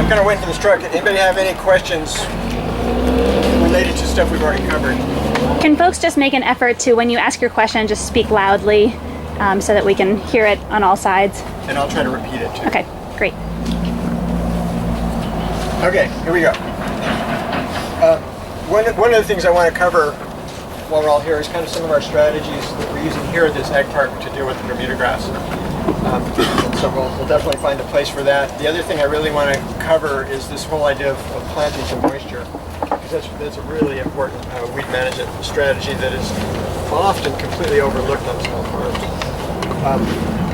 kind of waiting for this truck. Anybody have any questions related to stuff we've already covered? Can folks just make an effort to, when you ask your question, just speak loudly so that we can hear it on all sides? And I'll try to repeat it too. Okay, great. Okay, here we go. One of the things I want to cover while we're all here is kind of some of our strategies that we're using here at this ag park to deal with the Bermuda grass. And so we'll definitely find a place for that. The other thing I really want to cover is this whole idea of planting some moisture, because that's a really important weed management strategy that is often completely overlooked on small farms.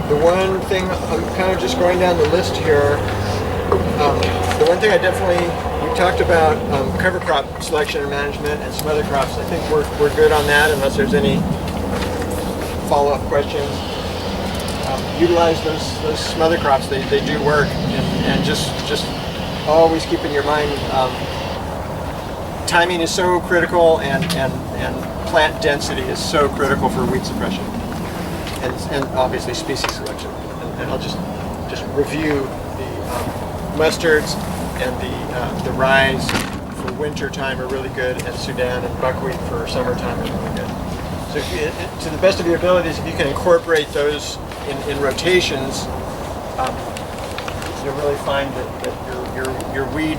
The one thing, I'm kind of just going down the list here, the one thing I definitely, we talked about cover crop selection and management and some other crops. I think we're good on that unless there's any follow-up questions. Utilize those smother crops, they do work, and just always keep in your mind timing is so critical, and plant density is so critical for weed suppression, and obviously species selection. And I'll just review the mustards and the rye for winter time are really good, and Sudan and buckwheat for summertime are really good. So if you, to the best of your abilities, if you can incorporate those in rotations, you'll really find that your weed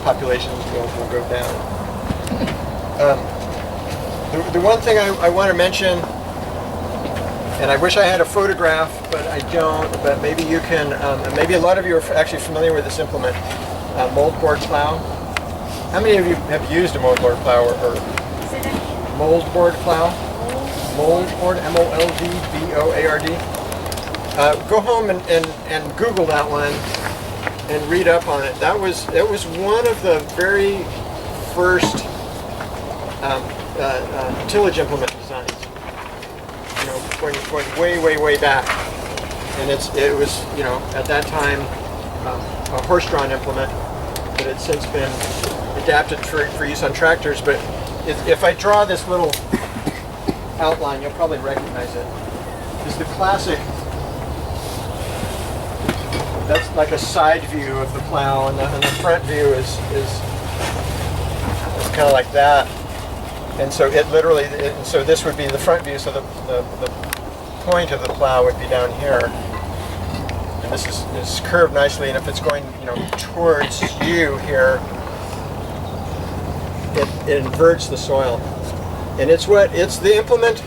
populations will go down. The one thing I want to mention, and I wish I had a photograph, but I don't, but maybe you can, maybe a lot of you are actually familiar with this implement, moldboard plow. How many of you have used a moldboard plow or moldboard plow? Moldboard, M-O-L-D-B-O-A-R-D. Go home and Google that one and read up on it. It was one of the very first tillage implement designs. You know, going way back. And it was, you know, at that time a horse-drawn implement, but it's since been adapted for use on tractors. But if I draw this little outline, you'll probably recognize it. This is the classic, that's like a side view of the plow, and the front view is kind of like that. And so it literally, so this would be the front view, so the point of the plow would be down here. And this is curved nicely, and if it's going, you know, towards you here, it inverts the soil. And it's the implement.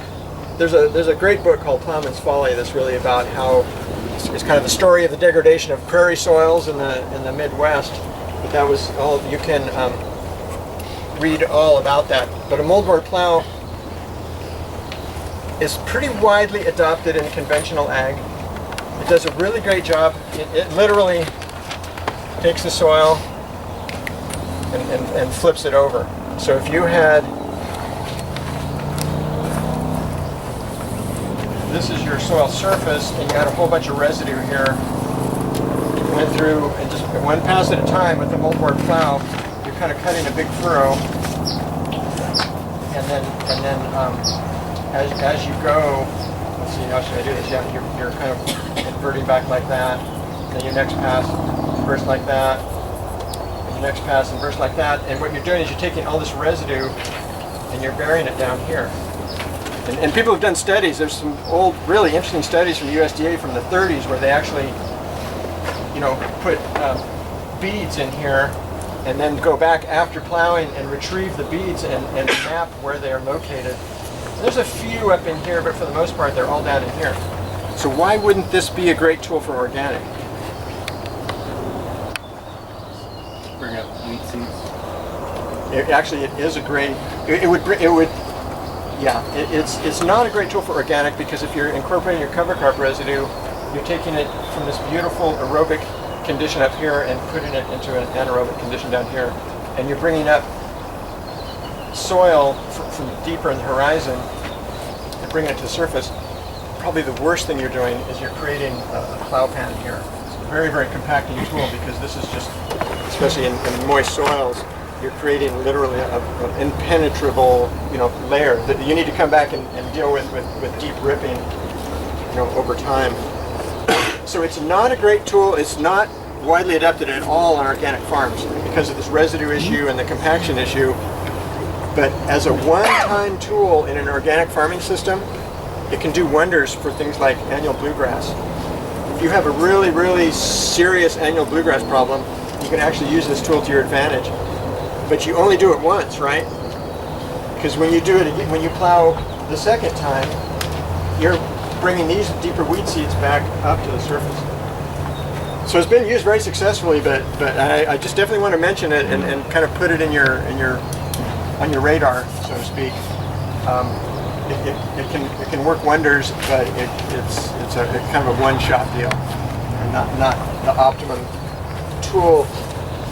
There's a great book called Plowman's Folly that's really about how it's kind of the story of the degradation of prairie soils in the Midwest. But that was all, you can read all about that. But a moldboard plow is pretty widely adopted in conventional ag. It does a really great job. It literally takes the soil and flips it over. So if you had, this is your soil surface, and you had a whole bunch of residue here. You went through and just one pass at a time with the moldboard plow. You're kind of cutting a big furrow, and then as you go, let's see, how should I do this? Yeah, you're kind of inverting back like that. Then your next pass inverts like that. And your next pass inverts like that. And what you're doing is you're taking all this residue and you're burying it down here. And people have done studies. There's some old, really interesting studies from the USDA from the 30s where they actually, you know, put beads in here and then go back after plowing and retrieve the beads and map where they are located. And there's a few up in here, but for the most part, they're all down in here. So why wouldn't this be a great tool for organic? Bring up wheat seeds. Actually, it is a great. It's not a great tool for organic because if you're incorporating your cover crop residue, you're taking it from this beautiful aerobic condition up here and putting it into an anaerobic condition down here, and you're bringing up soil from deeper in the horizon and bringing it to the surface. Probably the worst thing you're doing is you're creating a plow pan here. It's a very, very compacting tool because this is just, especially in moist soils, you're creating literally an impenetrable, you know, layer that you need to come back and deal with deep ripping, you know, over time. So it's not a great tool. It's not widely adopted at all on organic farms because of this residue issue and the compaction issue. But as a one-time tool in an organic farming system, it can do wonders for things like annual bluegrass. If you have a really, really serious annual bluegrass problem, you can actually use this tool to your advantage. But you only do it once, right? Because when you do it, when you plow the second time, you're bringing these deeper weed seeds back up to the surface. So it's been used very successfully, but I just definitely want to mention it and kind of put it on your radar, so to speak. It can work wonders, but it's a kind of a one-shot deal, and not the optimum tool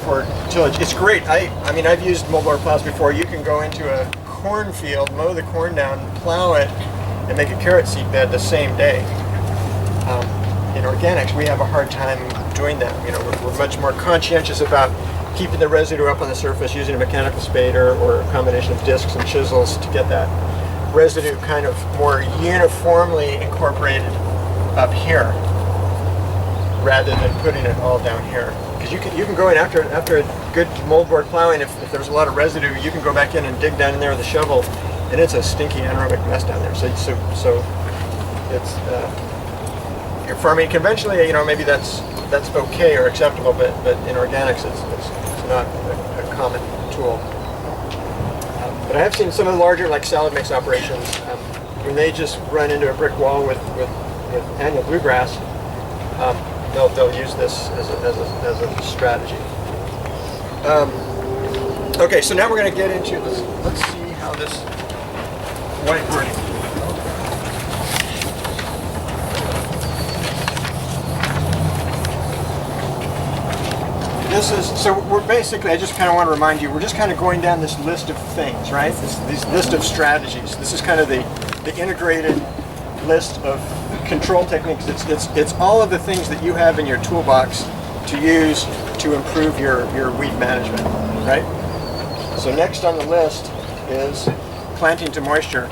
for tillage. It's great. I mean, I've used moldboard plows before. You can go into a cornfield, mow the corn down, plow it, and make a carrot seed bed the same day. In organics, we have a hard time doing that. You know, we're much more conscientious about keeping the residue up on the surface using a mechanical spader or a combination of discs and chisels to get that residue kind of more uniformly incorporated up here rather than putting it all down here. Because you can go in after a good moldboard plowing, if there's a lot of residue, you can go back in and dig down in there with a shovel, and it's a stinky anaerobic mess down there. So it's you're farming conventionally, you know, maybe that's okay or acceptable, but in organics it's not a common tool. But I have seen some of the larger, like salad mix operations, when they just run into a brick wall with annual bluegrass, they'll use this as a strategy. Okay, so now we're going to get into this. Let's see how this whiteboarding. This is, so we're basically, I just kind of want to remind you, we're just kind of going down this list of things, right? This list of strategies. This is kind of the integrated list of control techniques. It's all of the things that you have in your toolbox to use to improve your weed management, right? So next on the list is planting to moisture.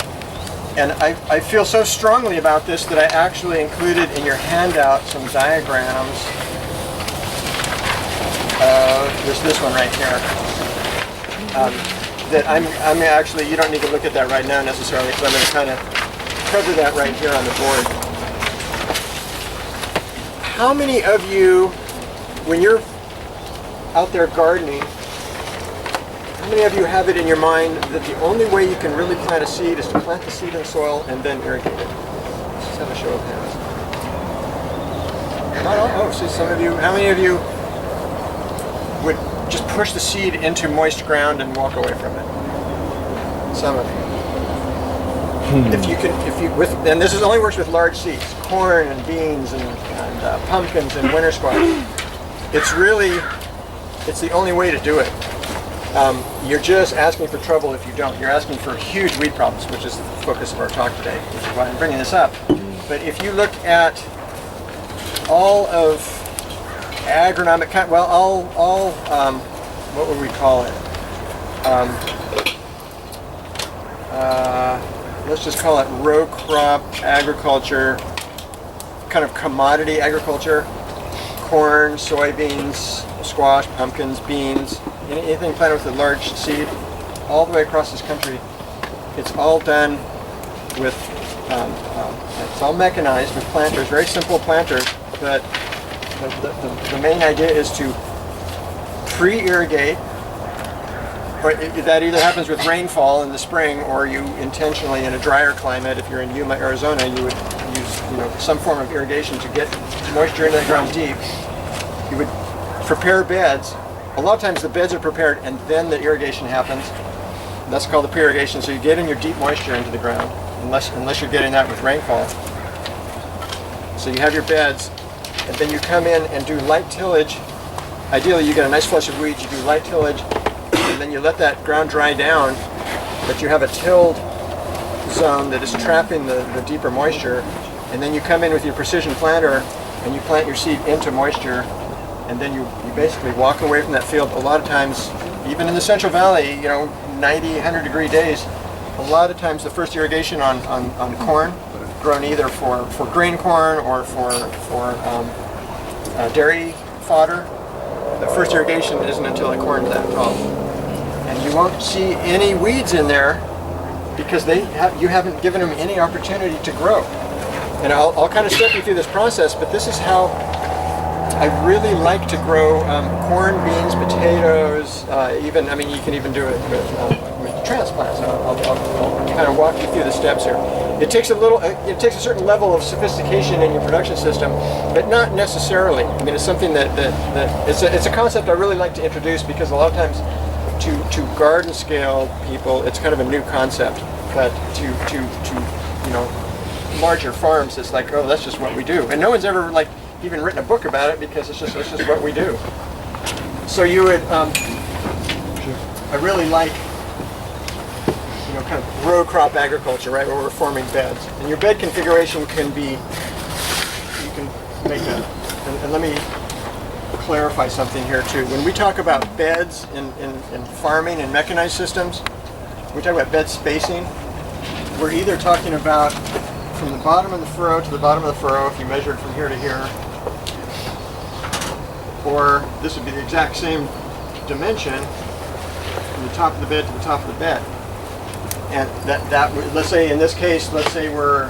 And I feel so strongly about this that I actually included in your handout some diagrams. There's this one right here. That I'm actually, you don't need to look at that right now necessarily, because I'm going to kind of cover that right here on the board. How many of you, when you're out there gardening, how many of you have it in your mind that the only way you can really plant a seed is to plant the seed in soil and then irrigate it? Let's just have a show of hands. Not all, oh, see some of you, how many of you would just push the seed into moist ground and walk away from it? Some of you. And this only works with large seeds, corn and beans and pumpkins and winter squash. It's the only way to do it. You're just asking for trouble if you don't. You're asking for huge weed problems, which is the focus of our talk today, which is why I'm bringing this up. But if you look at all of agronomic, what would we call it? Let's just call it row crop agriculture, kind of commodity agriculture, corn, soybeans, squash, pumpkins, beans, anything planted with a large seed, all the way across this country. It's all done with, it's all mechanized with planters, very simple planters, but the main idea is to pre-irrigate. Or that either happens with rainfall in the spring, or you intentionally, in a drier climate, if you're in Yuma, Arizona, you would use some form of irrigation to get moisture into the ground deep. You would prepare beds. A lot of times the beds are prepared and then the irrigation happens. That's called the pre-irrigation. So you get in your deep moisture into the ground, unless you're getting that with rainfall. So you have your beds, and then you come in and do light tillage. Ideally, you get a nice flush of weeds. You do light tillage. And then you let that ground dry down, but you have a tilled zone that is trapping the deeper moisture, and then you come in with your precision planter and you plant your seed into moisture, and then you basically walk away from that field. A lot of times, even in the Central Valley, 90, 100 degree days, a lot of times the first irrigation on corn, grown either for grain corn or for dairy fodder. The first irrigation isn't until the corn's that tall. And you won't see any weeds in there because you haven't given them any opportunity to grow. And I'll kind of step you through this process, but this is how I really like to grow corn, beans, potatoes, even, I mean, you can even do it with transplants. I'll kind of walk you through the steps here. It takes a certain level of sophistication in your production system, but not necessarily. I mean, it's something that it's a concept I really like to introduce because a lot of times to garden scale people, it's kind of a new concept, but to larger farms, it's like, oh, that's just what we do. And no one's ever like even written a book about it because it's just what we do. So you would, I really like, kind of row crop agriculture, right, where we're forming beds. And your bed configuration can be, you can make and let me clarify something here too. When we talk about beds in farming and mechanized systems, we talk about bed spacing, we're either talking about from the bottom of the furrow to the bottom of the furrow, if you measured from here to here, or this would be the exact same dimension from the top of the bed to the top of the bed. And that let's say in this case, let's say we're,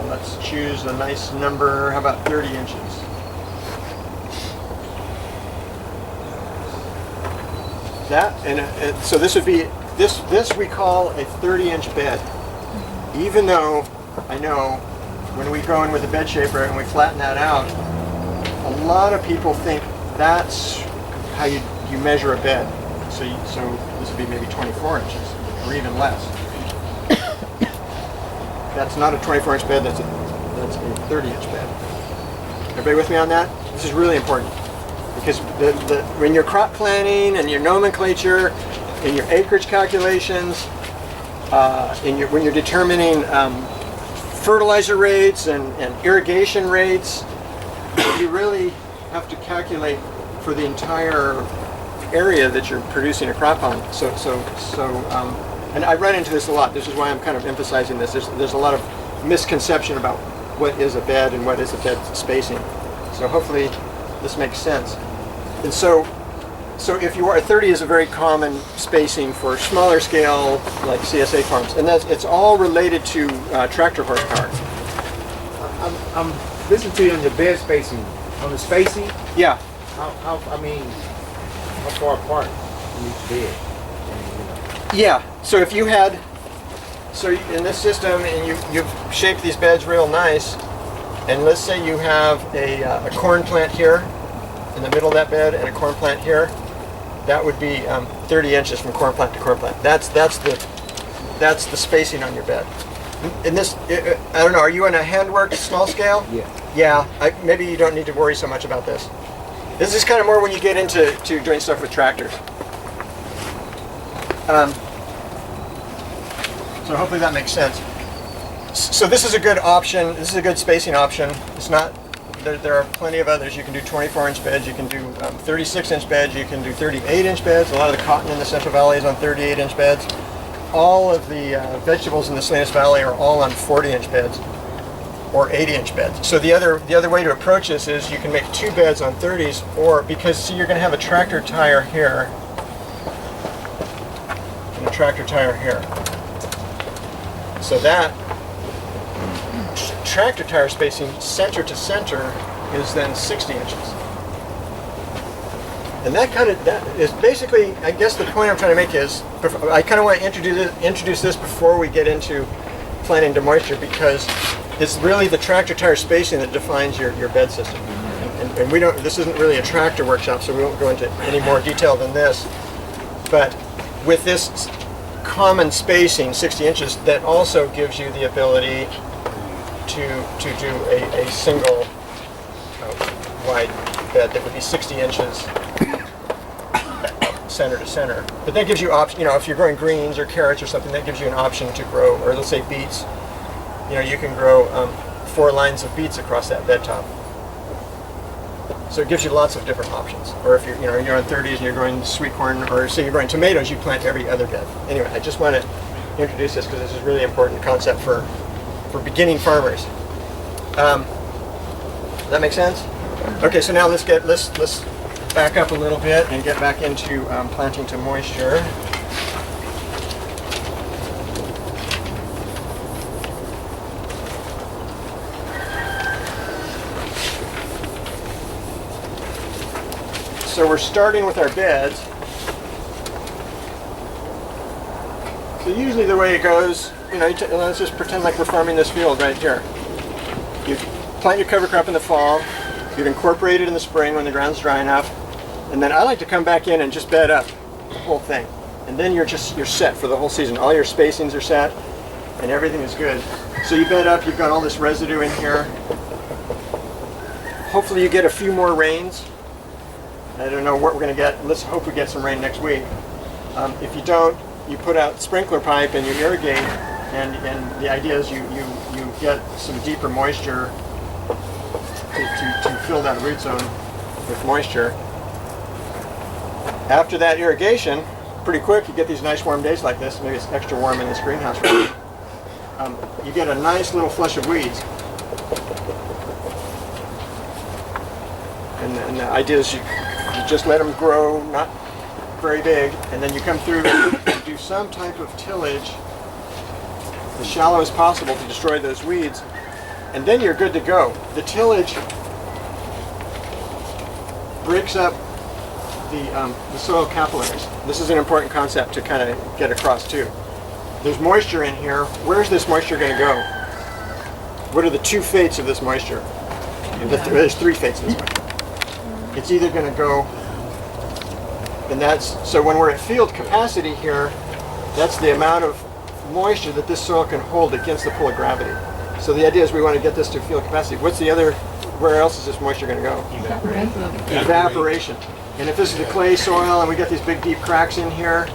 let's choose a nice number, how about 30 inches? That, and so this would be, this we call a 30-inch bed. Even though I know when we go in with a bed shaper and we flatten that out, a lot of people think that's how you measure a bed. So this would be maybe 24 inches or even less. That's not a 24-inch bed, that's a 30-inch bed. Everybody with me on that? This is really important because when you're crop planning and your nomenclature and your acreage calculations, when you're determining fertilizer rates and irrigation rates, you really have to calculate for the entire area that you're producing a crop on. And I run into this a lot. This is why I'm kind of emphasizing this. There's a lot of misconception about what is a bed and what is a bed spacing. So hopefully this makes sense. And so if you are, 30 is a very common spacing for smaller scale, like CSA farms, and it's all related to tractor horsepower. I'm listening to you on the bed spacing. On the spacing? Yeah. How far apart from each bed? Yeah. So if you had, in this system, and you've shaped these beds real nice, and let's say you have a corn plant here in the middle of that bed and a corn plant here, that would be 30 inches from corn plant to corn plant. That's the spacing on your bed. In this, I don't know, are you on a handworked small scale? Yeah. Yeah, maybe you don't need to worry so much about this. This is kind of more when you get into doing stuff with tractors. So hopefully that makes sense. So this is a good option. This is a good spacing option. It's not, there are plenty of others. You can do 24-inch beds. You can do 36-inch beds. You can do 38-inch beds. A lot of the cotton in the Central Valley is on 38-inch beds. All of the vegetables in the Salinas Valley are all on 40-inch beds or 80-inch beds. So the other way to approach this is you can make two beds on 30s, or because see, you're going to have a tractor tire here and a tractor tire here. So that tractor tire spacing center to center is then 60 inches. And that is basically, I guess the point I'm trying to make is, I kind of want to introduce this before we get into planting to moisture, because it's really the tractor tire spacing that defines your bed system. And we don't, this isn't really a tractor workshop, so we won't go into any more detail than this. But with this common spacing, 60 inches, that also gives you the ability to do a single wide bed that would be 60 inches center to center. But that gives you option, if you're growing greens or carrots or something, that gives you an option to grow, or let's say beets, you can grow 4 lines of beets across that bed top. So it gives you lots of different options. Or if you're on 30s and you're growing sweet corn, or say you're growing tomatoes, you plant every other bed. Anyway, I just want to introduce this because this is a really important concept for beginning farmers. Does that make sense? Okay, so now let's back up a little bit and get back into planting to moisture. So we're starting with our beds. So usually the way it goes, let's just pretend like we're farming this field right here. You plant your cover crop in the fall, you'd incorporate it in the spring when the ground's dry enough, and then I like to come back in and just bed up the whole thing. And then you're set for the whole season. All your spacings are set and everything is good. So you bed up, you've got all this residue in here. Hopefully you get a few more rains. I don't know what we're going to get. Let's hope we get some rain next week. If you don't, you put out sprinkler pipe and you irrigate, and the idea is you get some deeper moisture to fill that root zone with moisture. After that irrigation, pretty quick, you get these nice warm days like this. Maybe it's extra warm in this greenhouse right now. You get a nice little flush of weeds. And the idea is you just let them grow, not very big, and then you come through and do some type of tillage as shallow as possible to destroy those weeds, and then you're good to go. The tillage breaks up the soil capillaries. This is an important concept to kind of get across too. There's moisture in here. Where's this moisture going to go? What are the two fates of this moisture? There's three fates of this moisture. It's either going to go, and so when we're at field capacity here, that's the amount of moisture that this soil can hold against the pull of gravity. So the idea is we want to get this to field capacity. Where else is this moisture going to go? Evaporation. And if this is the clay soil and we get these big deep cracks in here,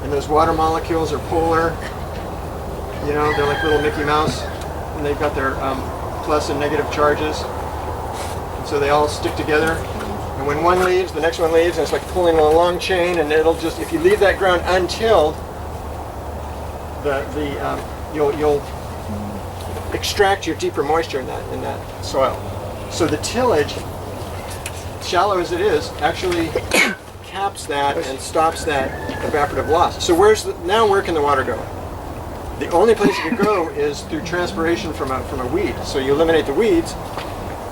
and those water molecules are polar, they're like little Mickey Mouse, and they've got their plus and negative charges. And so they all stick together. And when one leaves, the next one leaves, and it's like pulling a long chain, and it'll just, if you leave that ground untilled, you'll extract your deeper moisture in that soil. So the tillage, shallow as it is, actually caps that and stops that evaporative loss. So now where can the water go? The only place it can go is through transpiration from a weed. So you eliminate the weeds,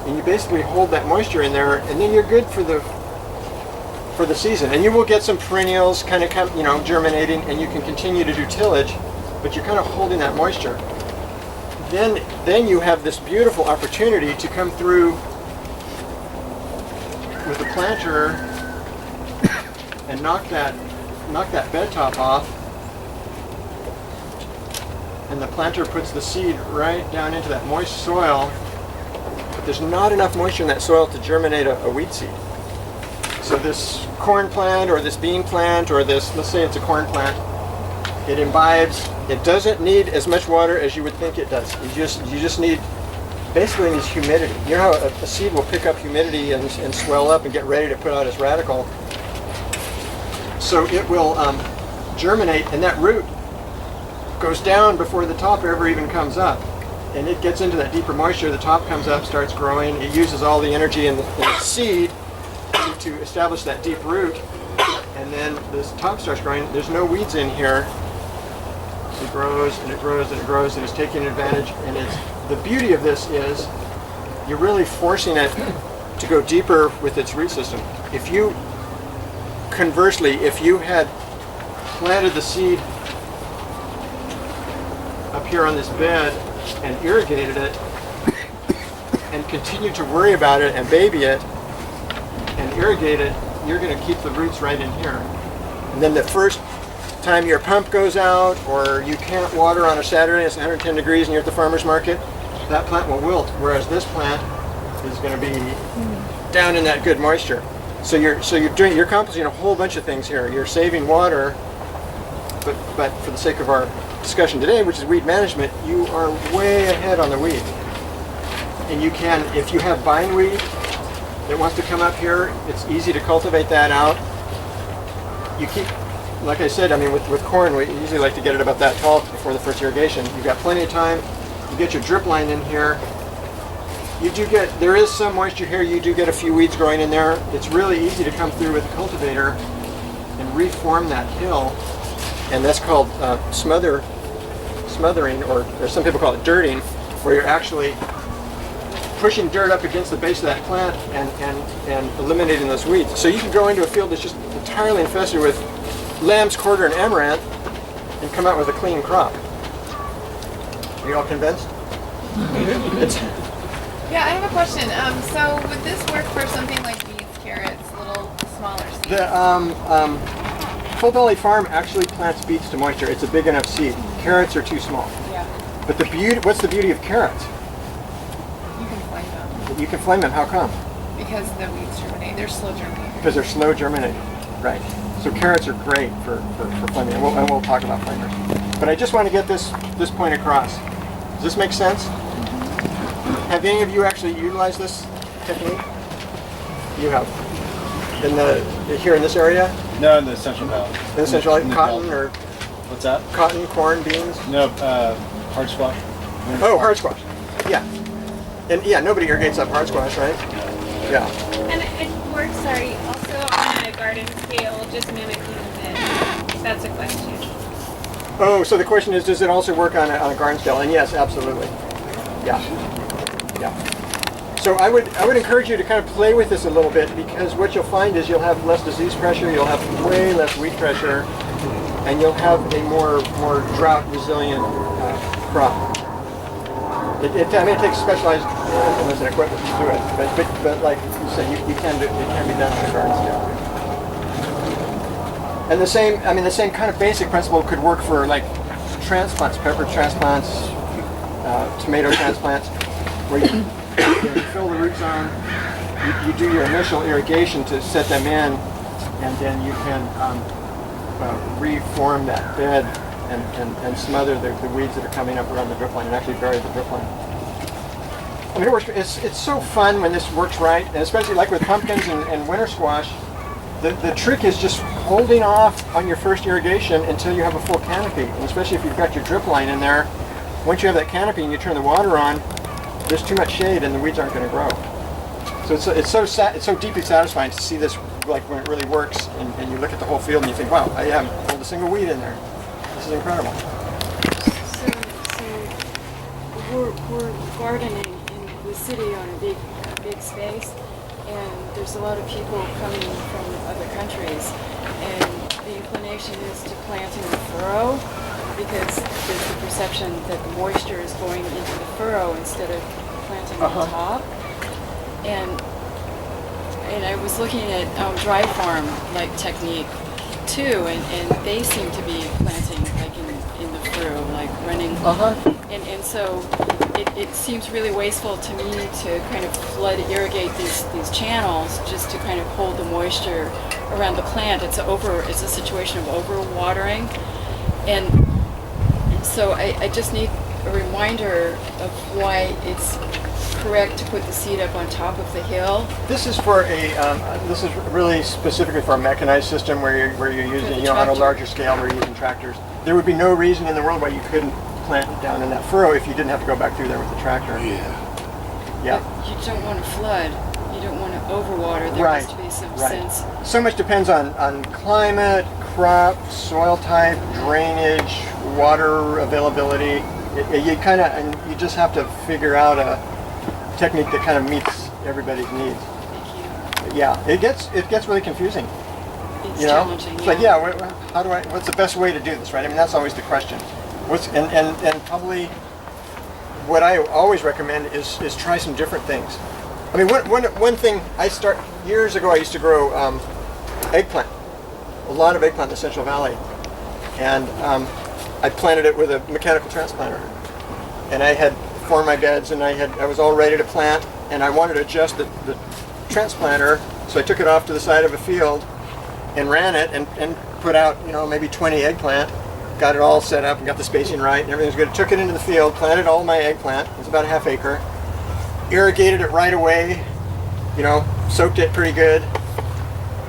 and you basically hold that moisture in there, and then you're good for the season. And you will get some perennials kind of germinating, and you can continue to do tillage, but you're kind of holding that moisture. Then you have this beautiful opportunity to come through with the planter and knock that bed top off, and the planter puts the seed right down into that moist soil. There's not enough moisture in that soil to germinate a wheat seed. So this corn plant or this bean plant or this, let's say it's a corn plant, it imbibes, it doesn't need as much water as you would think it does. You just need, basically needs humidity. You know how a seed will pick up humidity and swell up and get ready to put out its radicle. So it will germinate, and that root goes down before the top ever even comes up. And it gets into that deeper moisture, the top comes up, starts growing, it uses all the energy in the seed to establish that deep root, and then this top starts growing. There's no weeds in here. It grows and it grows and it grows, and it's taking advantage. And the beauty of this is you're really forcing it to go deeper with its root system. Conversely, if you had planted the seed up here on this bed and irrigated it and continued to worry about it and baby it and irrigate it, you're going to keep the roots right in here. And then the first time your pump goes out, or you can't water on a Saturday, it's 110 degrees and you're at the farmer's market, that plant will wilt, whereas this plant is going to be down in that good moisture. So you're accomplishing a whole bunch of things here. You're saving water, but for the sake of our discussion today, which is weed management, you are way ahead on the weed. And you can, if you have bindweed that wants to come up here, it's easy to cultivate that out. You keep, like I said, I mean, with corn, we usually like to get it about that tall before the first irrigation. You've got plenty of time. You get your drip line in here, you do get, there is some moisture here, you do get a few weeds growing in there. It's really easy to come through with a cultivator and reform that hill, and that's called smothering, or some people call it dirting, where you're actually pushing dirt up against the base of that plant and eliminating those weeds. So you can go into a field that's just entirely infested with lamb's quarter and amaranth and come out with a clean crop. Are you all convinced? It's, Yeah, I have a question. So would this work for something like beets, carrots, little smaller seeds? the Full Belly Farm actually plants beets to moisture. It's a big enough seed. Carrots are too small. Yeah, But the beauty, what's the beauty of carrots? you can flame them You can flame them. How come? because the weeds germinate. They're slow germinating. Because they're slow germinating. Right. So carrots are great for flaming, and we'll talk about flamers. But I just want to get this point across. Does this make sense? Have any of you actually utilized this technique? You have. Here in this area? No, in the Central Valley. In the Central Valley? In the Cotton Valley. or What's that? cotton, corn, beans? No, hard squash. Oh, hard squash. Yeah. And yeah, nobody irrigates up hard squash, right? Yeah. And it works, sorry, also on a garden scale, just mimicking this. That's a question. Oh, so the question is, does it also work on a garden scale? And yes, absolutely. Yeah. Yeah. So I would encourage you to kind of play with this a little bit, because what you'll find is you'll have less disease pressure, you'll have way less weed pressure, and you'll have a more drought resilient crop. I mean, it takes specialized implements and equipment to do it, but like you said, it can be done on a garden scale. And the same kind of basic principle could work for like transplants, pepper transplants, tomato transplants, where you fill the root zone, you do your initial irrigation to set them in, and then you can reform that bed and smother the weeds that are coming up around the drip line and actually bury the drip line. I mean, it works. It's so fun when this works right, and especially like with pumpkins and winter squash. The trick is just holding off on your first irrigation until you have a full canopy, and especially if you've got your drip line in there. Once you have that canopy and you turn the water on, there's too much shade and the weeds aren't going to grow. So it's so deeply satisfying to see this, like when it really works, and you look at the whole field and you think, wow, I haven't pulled a single weed in there. This is incredible. So we're gardening in the city on a big space, and there's a lot of people coming from other countries, and the inclination is to plant in the furrow, because there's the perception that the moisture is going into the furrow instead of planting on top. And I was looking at dry farm like technique too, and they seem to be planting like in the furrow, like running. And so it seems really wasteful to me to kind of flood irrigate these channels just to kind of hold the moisture around the plant. It's a situation of overwatering, and so I just need a reminder of why it's correct to put the seed up on top of the hill. This is for this is really specifically for a mechanized system where you're using, on a larger scale, where you're using tractors. There would be no reason in the world why you couldn't plant it down in that furrow if you didn't have to go back through there with the tractor. Yeah. But you don't want to flood. You don't want to overwater. There has to be some sense. So much depends on climate, crop, soil type, drainage, water availability. You just have to figure out a technique that kind of meets everybody's needs. Thank you. Yeah, it gets really confusing. It's challenging. It's like, what's the best way to do this, right? I mean, that's always the question. And probably what I always recommend is try some different things. I mean, one thing years ago, I used to grow eggplant, a lot of eggplant in the Central Valley, and I planted it with a mechanical transplanter, and I had formed my beds, and I was all ready to plant, and I wanted to adjust the transplanter, so I took it off to the side of a field and ran it and put out maybe 20 eggplant, got it all set up and got the spacing right and everything was good. Took it into the field, planted all my eggplant. It was about a half acre. Irrigated it right away, soaked it pretty good,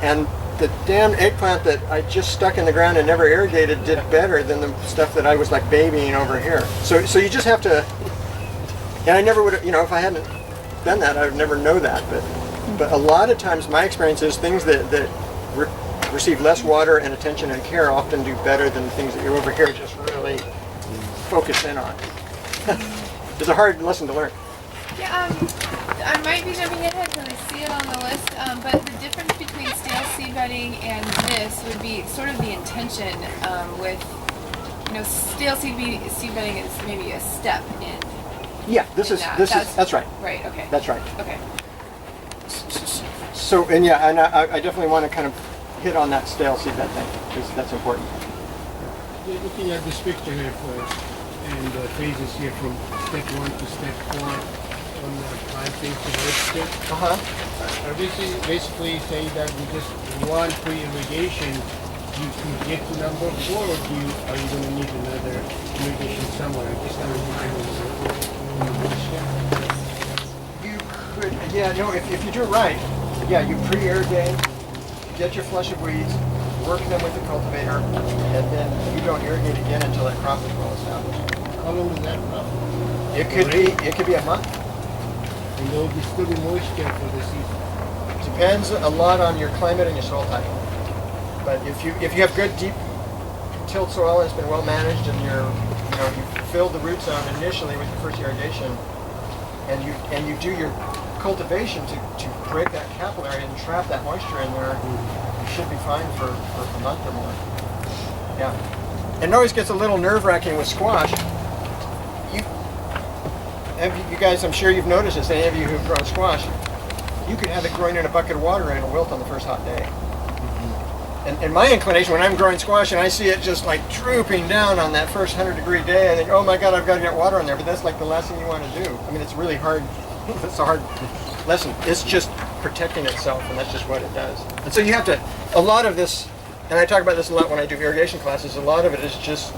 and the damn eggplant that I just stuck in the ground and never irrigated did better than the stuff that I was like babying over here. So you just have to. And I never would have, if I hadn't done that, I would never know that. But a lot of times, my experience is things that receive less water and attention and care often do better than the things that you over here just really focus in on. It's a hard lesson to learn. Yeah, I might be jumping ahead because I see it on the list, but the difference between stale seed bedding and this would be sort of the intention with, stale seed bedding is maybe a step in. Yeah, that's right. Right, okay. That's right. Okay. So, and yeah, and I definitely want to kind of hit on that stale seedbed thing, because that's important. You're looking at this picture here first, and the phases here from step 1 to step 4 on the planting to moisture. Are we basically saying that with just one pre-irrigation, you can get to number 4, or are you going to need another irrigation somewhere? Just to remind us of moisture. You could, if you do it right, you pre-irrigate, get your flush of weeds, work them with the cultivator, and then you don't irrigate again until that crop is well established. How long is that crop? It could be a month. And there will be still be moisture for the season. Depends a lot on your climate and your soil type. But if you have good deep tilled soil and it's been well managed, and you fill the root zone initially with your first irrigation, and you do your cultivation to break that capillary and trap that moisture in there, you should be fine for a month or more. Yeah. And it always gets a little nerve-wracking with squash. You guys, I'm sure you've noticed this, any of you who've grown squash, you could have it growing in a bucket of water and it'll wilt on the first hot day. And my inclination when I'm growing squash and I see it just like drooping down on that first 100-degree day, I think, oh my God, I've got to get water on there. But that's like the last thing you want to do. I mean, it's really hard. It's a hard lesson. It's just protecting itself, and that's just what it does. And so you have to, a lot of this, and I talk about this a lot when I do irrigation classes, a lot of it is just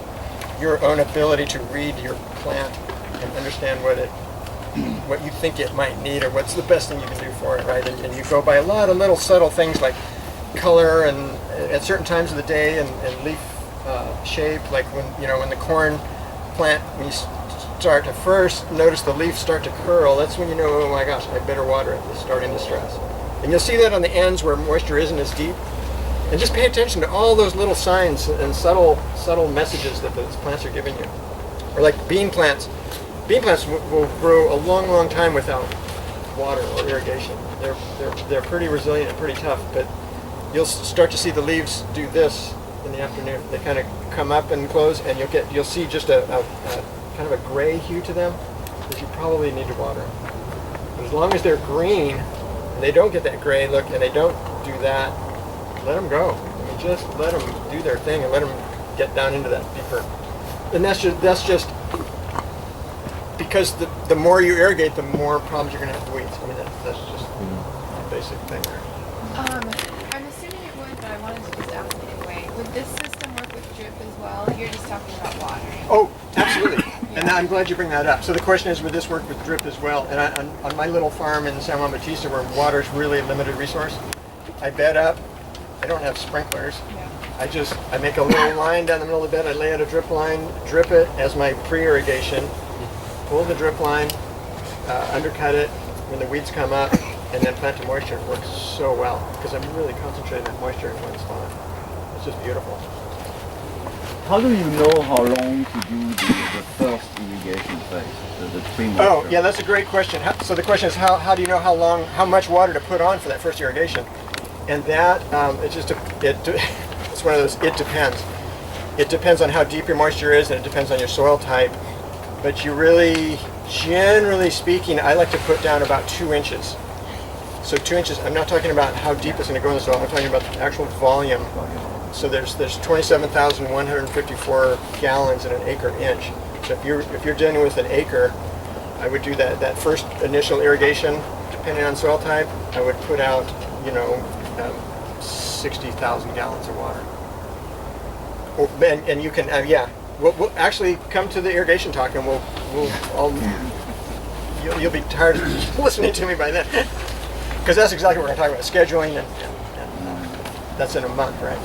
your own ability to read your plant and understand what you think it might need, or what's the best thing you can do for it, right? And you go by a lot of little subtle things like color and at certain times of the day and leaf shape, like when the corn plant, when you start to first notice the leaves start to curl, that's when you know, oh my gosh, I better water it, it's starting to stress. And you'll see that on the ends where moisture isn't as deep. And just pay attention to all those little signs and subtle messages that those plants are giving you. Or like bean plants. Bean plants will grow a long, long time without water or irrigation. They're pretty resilient and pretty tough, but you'll start to see the leaves do this in the afternoon. They kind of come up and close, and you'll see just a kind of a gray hue to them, that you probably need to water them. But as long as they're green and they don't get that gray look and they don't do that, let them go. I mean, just let them do their thing and let them get down into that deeper. And that's just because the more you irrigate, the more problems you're going to have with weeds. I mean, that's just a basic thing there. I'm assuming it would, but I wanted to just ask anyway. Would this system work with drip as well? You're just talking about watering. Oh, absolutely. And I'm glad you bring that up. So the question is, would this work with drip as well? And on my little farm in San Juan Bautista, where water is really a limited resource, I bed up. I don't have sprinklers. Yeah. I make a little line down the middle of the bed. I lay out a drip line, drip it as my pre-irrigation, pull the drip line, undercut it when the weeds come up, and then plant to moisture. It works so well because I'm really concentrating that moisture in one spot. It's just beautiful. How do you know how long to do the first irrigation phase, the pre-moisture? Oh, yeah, that's a great question. So the question is, how do you know how much water to put on for that first irrigation? And that, it's one of those, it depends. It depends on how deep your moisture is, and it depends on your soil type. But you really, generally speaking, I like to put down about 2 inches. So 2 inches, I'm not talking about how deep it's going to go in the soil, I'm talking about the actual volume. So there's 27,154 gallons in an acre inch. So if you're dealing with an acre, I would do that first initial irrigation, depending on soil type, I would put out, 60,000 gallons of water. And you can, we'll actually come to the irrigation talk, and you'll be tired of listening to me by then. Because that's exactly what we're going to talk about, scheduling, and that's in a month, right?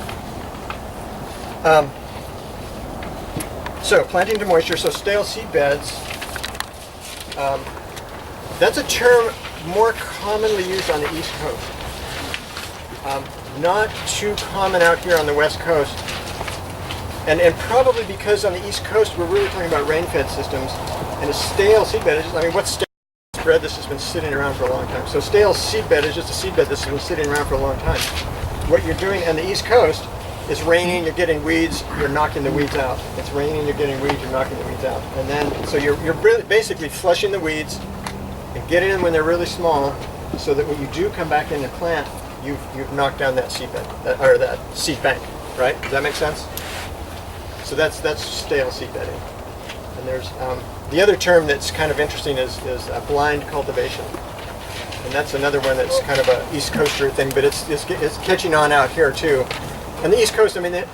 So planting to moisture, so stale seed beds, that's a term more commonly used on the East Coast. Not too common out here on the West Coast. And probably because on the East Coast we're really talking about rain-fed systems, and a stale seedbed is, I mean, what's stale? Bread that's just been sitting around for a long time. So stale seedbed is just a seedbed that's been sitting around for a long time. What you're doing on the East Coast is raining, you're getting weeds, you're knocking the weeds out. It's raining, you're getting weeds, you're knocking the weeds out. And then, so you're basically flushing the weeds and getting them when they're really small, so that when you do come back in the plant, you've knocked down that seedbed, or that seed bank, right? Does that make sense? So that's stale seedbedding. And there's the other term that's kind of interesting is blind cultivation, and that's another one that's kind of a East Coaster thing, but it's catching on out here too. And the East Coast, I mean, they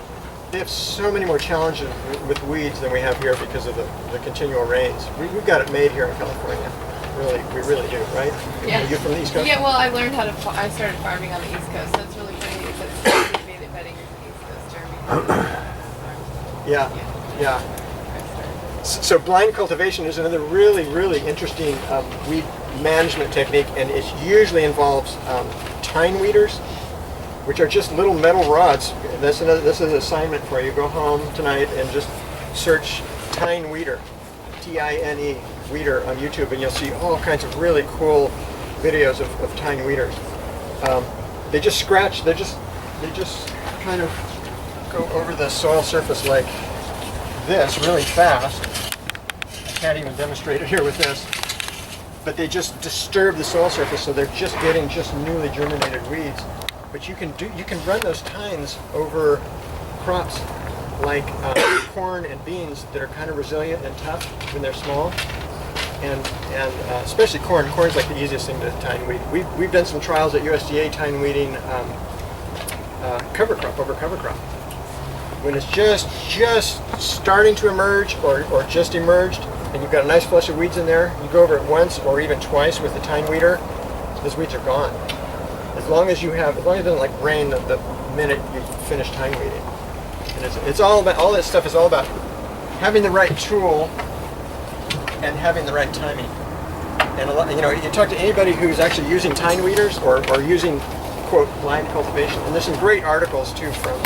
have so many more challenges with weeds than we have here because of the continual rains. We've got it made here in California. Really, we really do, right? Yeah. Are you from the East Coast? Yeah, well, I learned how to, I started farming on the East Coast, so it's really funny because it's made it bedding is the East Coast term. Yeah. So blind cultivation is another really, really interesting weed management technique, and it usually involves tine weeders, which are just little metal rods. This is an assignment for you. Go home tonight and just search tine weeder, T-I-N-E, weeder on YouTube, and you'll see all kinds of really cool videos of tine weeders. They just scratch. They just kind of go over the soil surface like this really fast. I can't even demonstrate it here with this, but they just disturb the soil surface, so they're just getting just newly germinated weeds. But you can run those tines over crops like corn and beans that are kind of resilient and tough when they're small, and especially corn. Corn's like the easiest thing to tine weed. We've done some trials at USDA tine weeding cover crop over cover crop. When it's just starting to emerge or just emerged, and you've got a nice flush of weeds in there, you go over it once or even twice with the tine weeder, those weeds are gone. As long as it doesn't like rain the minute you finish tine weeding. And it's all about, all that stuff is all about having the right tool and having the right timing. And a lot, you talk to anybody who's actually using tine weeders or using, quote, blind cultivation, and there's some great articles too from,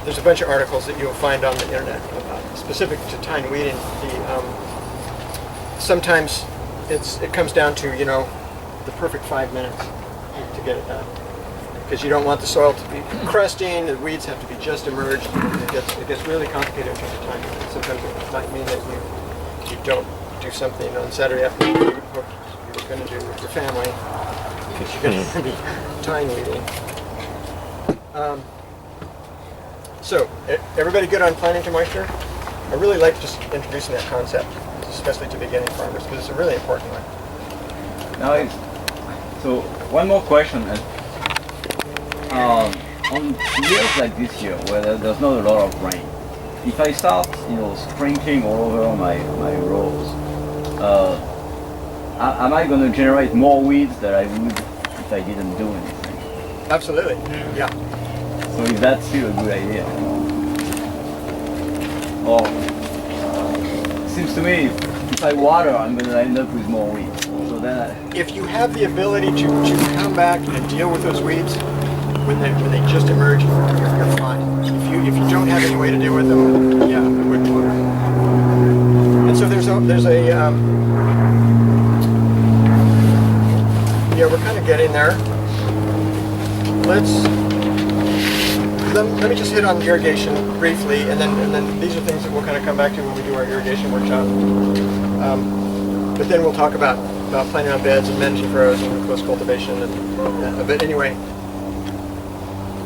there's a bunch of articles that you'll find on the internet specific to tine weeding. Sometimes it comes down to, the perfect 5 minutes to get it done. Because you don't want the soil to be crusting, the weeds have to be just emerged. It gets really complicated in terms of timing. Sometimes it might mean that you don't do something on Saturday afternoon you were going to do with your family because you're going to be tine weeding. So, everybody good on planting to moisture? I really like just introducing that concept, especially to beginning farmers, because it's a really important one. Now, so one more question. On years like this year, where there's not a lot of rain, if I start, sprinkling all over my rows, am I going to generate more weeds than I would if I didn't do anything? Absolutely. Yeah. So is that still a good idea? Or seems to me if I water, I'm going to end up with more weeds. So then if you have the ability to come back and deal with those weeds when they just emerge, you're fine. If you don't have any way to deal with them, yeah, I wouldn't water. And so there's a we're kind of getting there. Let me just hit on irrigation briefly, and then these are things that we'll kind of come back to when we do our irrigation workshop. But then we'll talk about planting on beds and managing furrows and close cultivation. But anyway,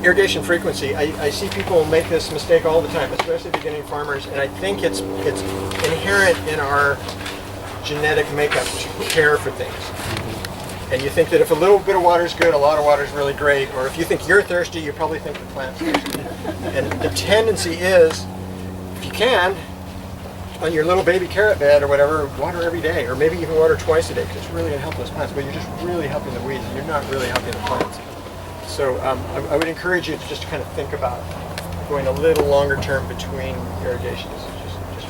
irrigation frequency. I see people make this mistake all the time, especially beginning farmers, and I think it's inherent in our genetic makeup to care for things. And you think that if a little bit of water is good, a lot of water is really great, or if you think you're thirsty, you probably think the plant's thirsty. And the tendency is, if you can, on your little baby carrot bed or whatever, water every day, or maybe even water twice a day, because it's really going to help those plants, but you're just really helping the weeds, and you're not really helping the plants. So I would encourage you to just kind of think about going a little longer term between irrigations, just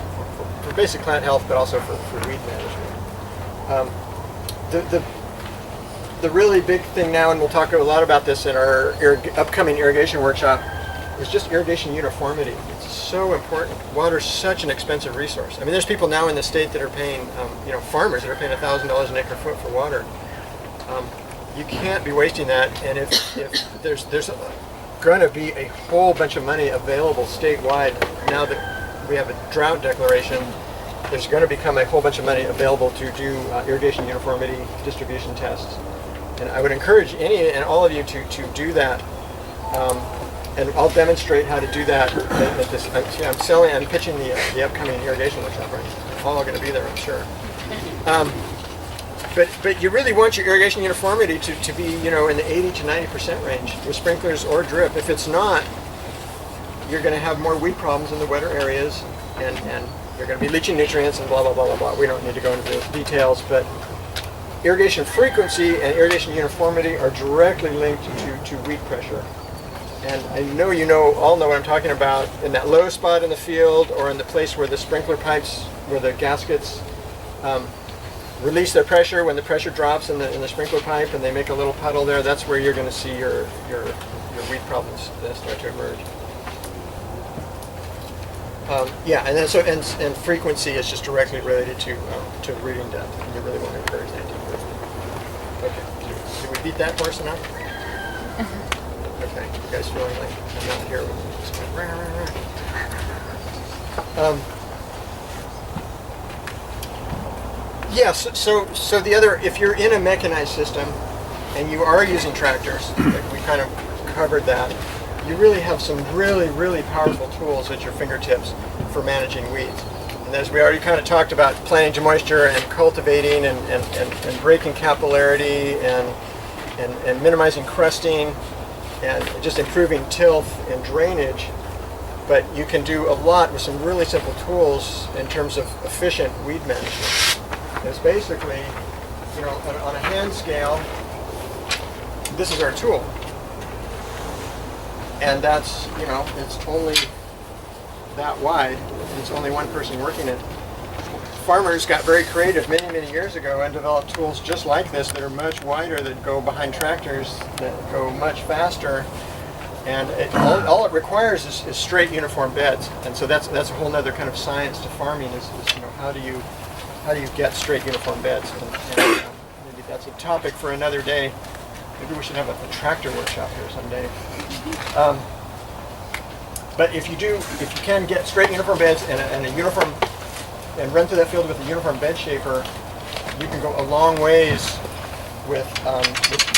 for basic plant health, but also for weed management. The really big thing now, and we'll talk a lot about this in our upcoming irrigation workshop, is just irrigation uniformity. It's so important. Water's such an expensive resource. I mean, there's people now in the state that are paying, farmers that are paying $1,000 an acre foot for water. You can't be wasting that, and if there's going to be a whole bunch of money available statewide now that we have a drought declaration, there's going to become a whole bunch of money available to do irrigation uniformity distribution tests. And I would encourage any and all of you to do that. And I'll demonstrate how to do that at this. I'm pitching the upcoming irrigation workshop, right? We're all going to be there, I'm sure. But you really want your irrigation uniformity to be, in the 80 to 90% range with sprinklers or drip. If it's not, you're going to have more weed problems in the wetter areas, and you're going to be leaching nutrients and blah, blah, blah, blah, blah. We don't need to go into those details, but irrigation frequency and irrigation uniformity are directly linked to weed pressure. And I know all know what I'm talking about in that low spot in the field or in the place where the sprinkler pipes, where the gaskets release their pressure. When the pressure drops in the sprinkler pipe and they make a little puddle there, that's where you're going to see your weed problems that start to emerge. And then and frequency is just directly related to rooting depth, and you really want to encourage that deep rooting. Okay, did we beat that horse enough? Okay, you guys feeling like I'm not here with you? Just going rah, rah, rah. So the other, if you're in a mechanized system and you are using tractors, like we kind of covered that, you really have some really, really powerful tools at your fingertips for managing weeds. And as we already kind of talked about, planting to moisture and cultivating and breaking capillarity and minimizing crusting and just improving tilth and drainage. But you can do a lot with some really simple tools in terms of efficient weed management. It's basically, on a hand scale, this is our tool. And that's, it's only that wide. It's only one person working it. Farmers got very creative many, many years ago and developed tools just like this that are much wider, that go behind tractors, that go much faster. And all it requires is straight, uniform beds. And so that's a whole other kind of science to farming is how do you get straight, uniform beds? And maybe that's a topic for another day. Maybe we should have a tractor workshop here someday. But if you can get straight uniform beds and a uniform, and run through that field with a uniform bed shaper, you can go a long ways with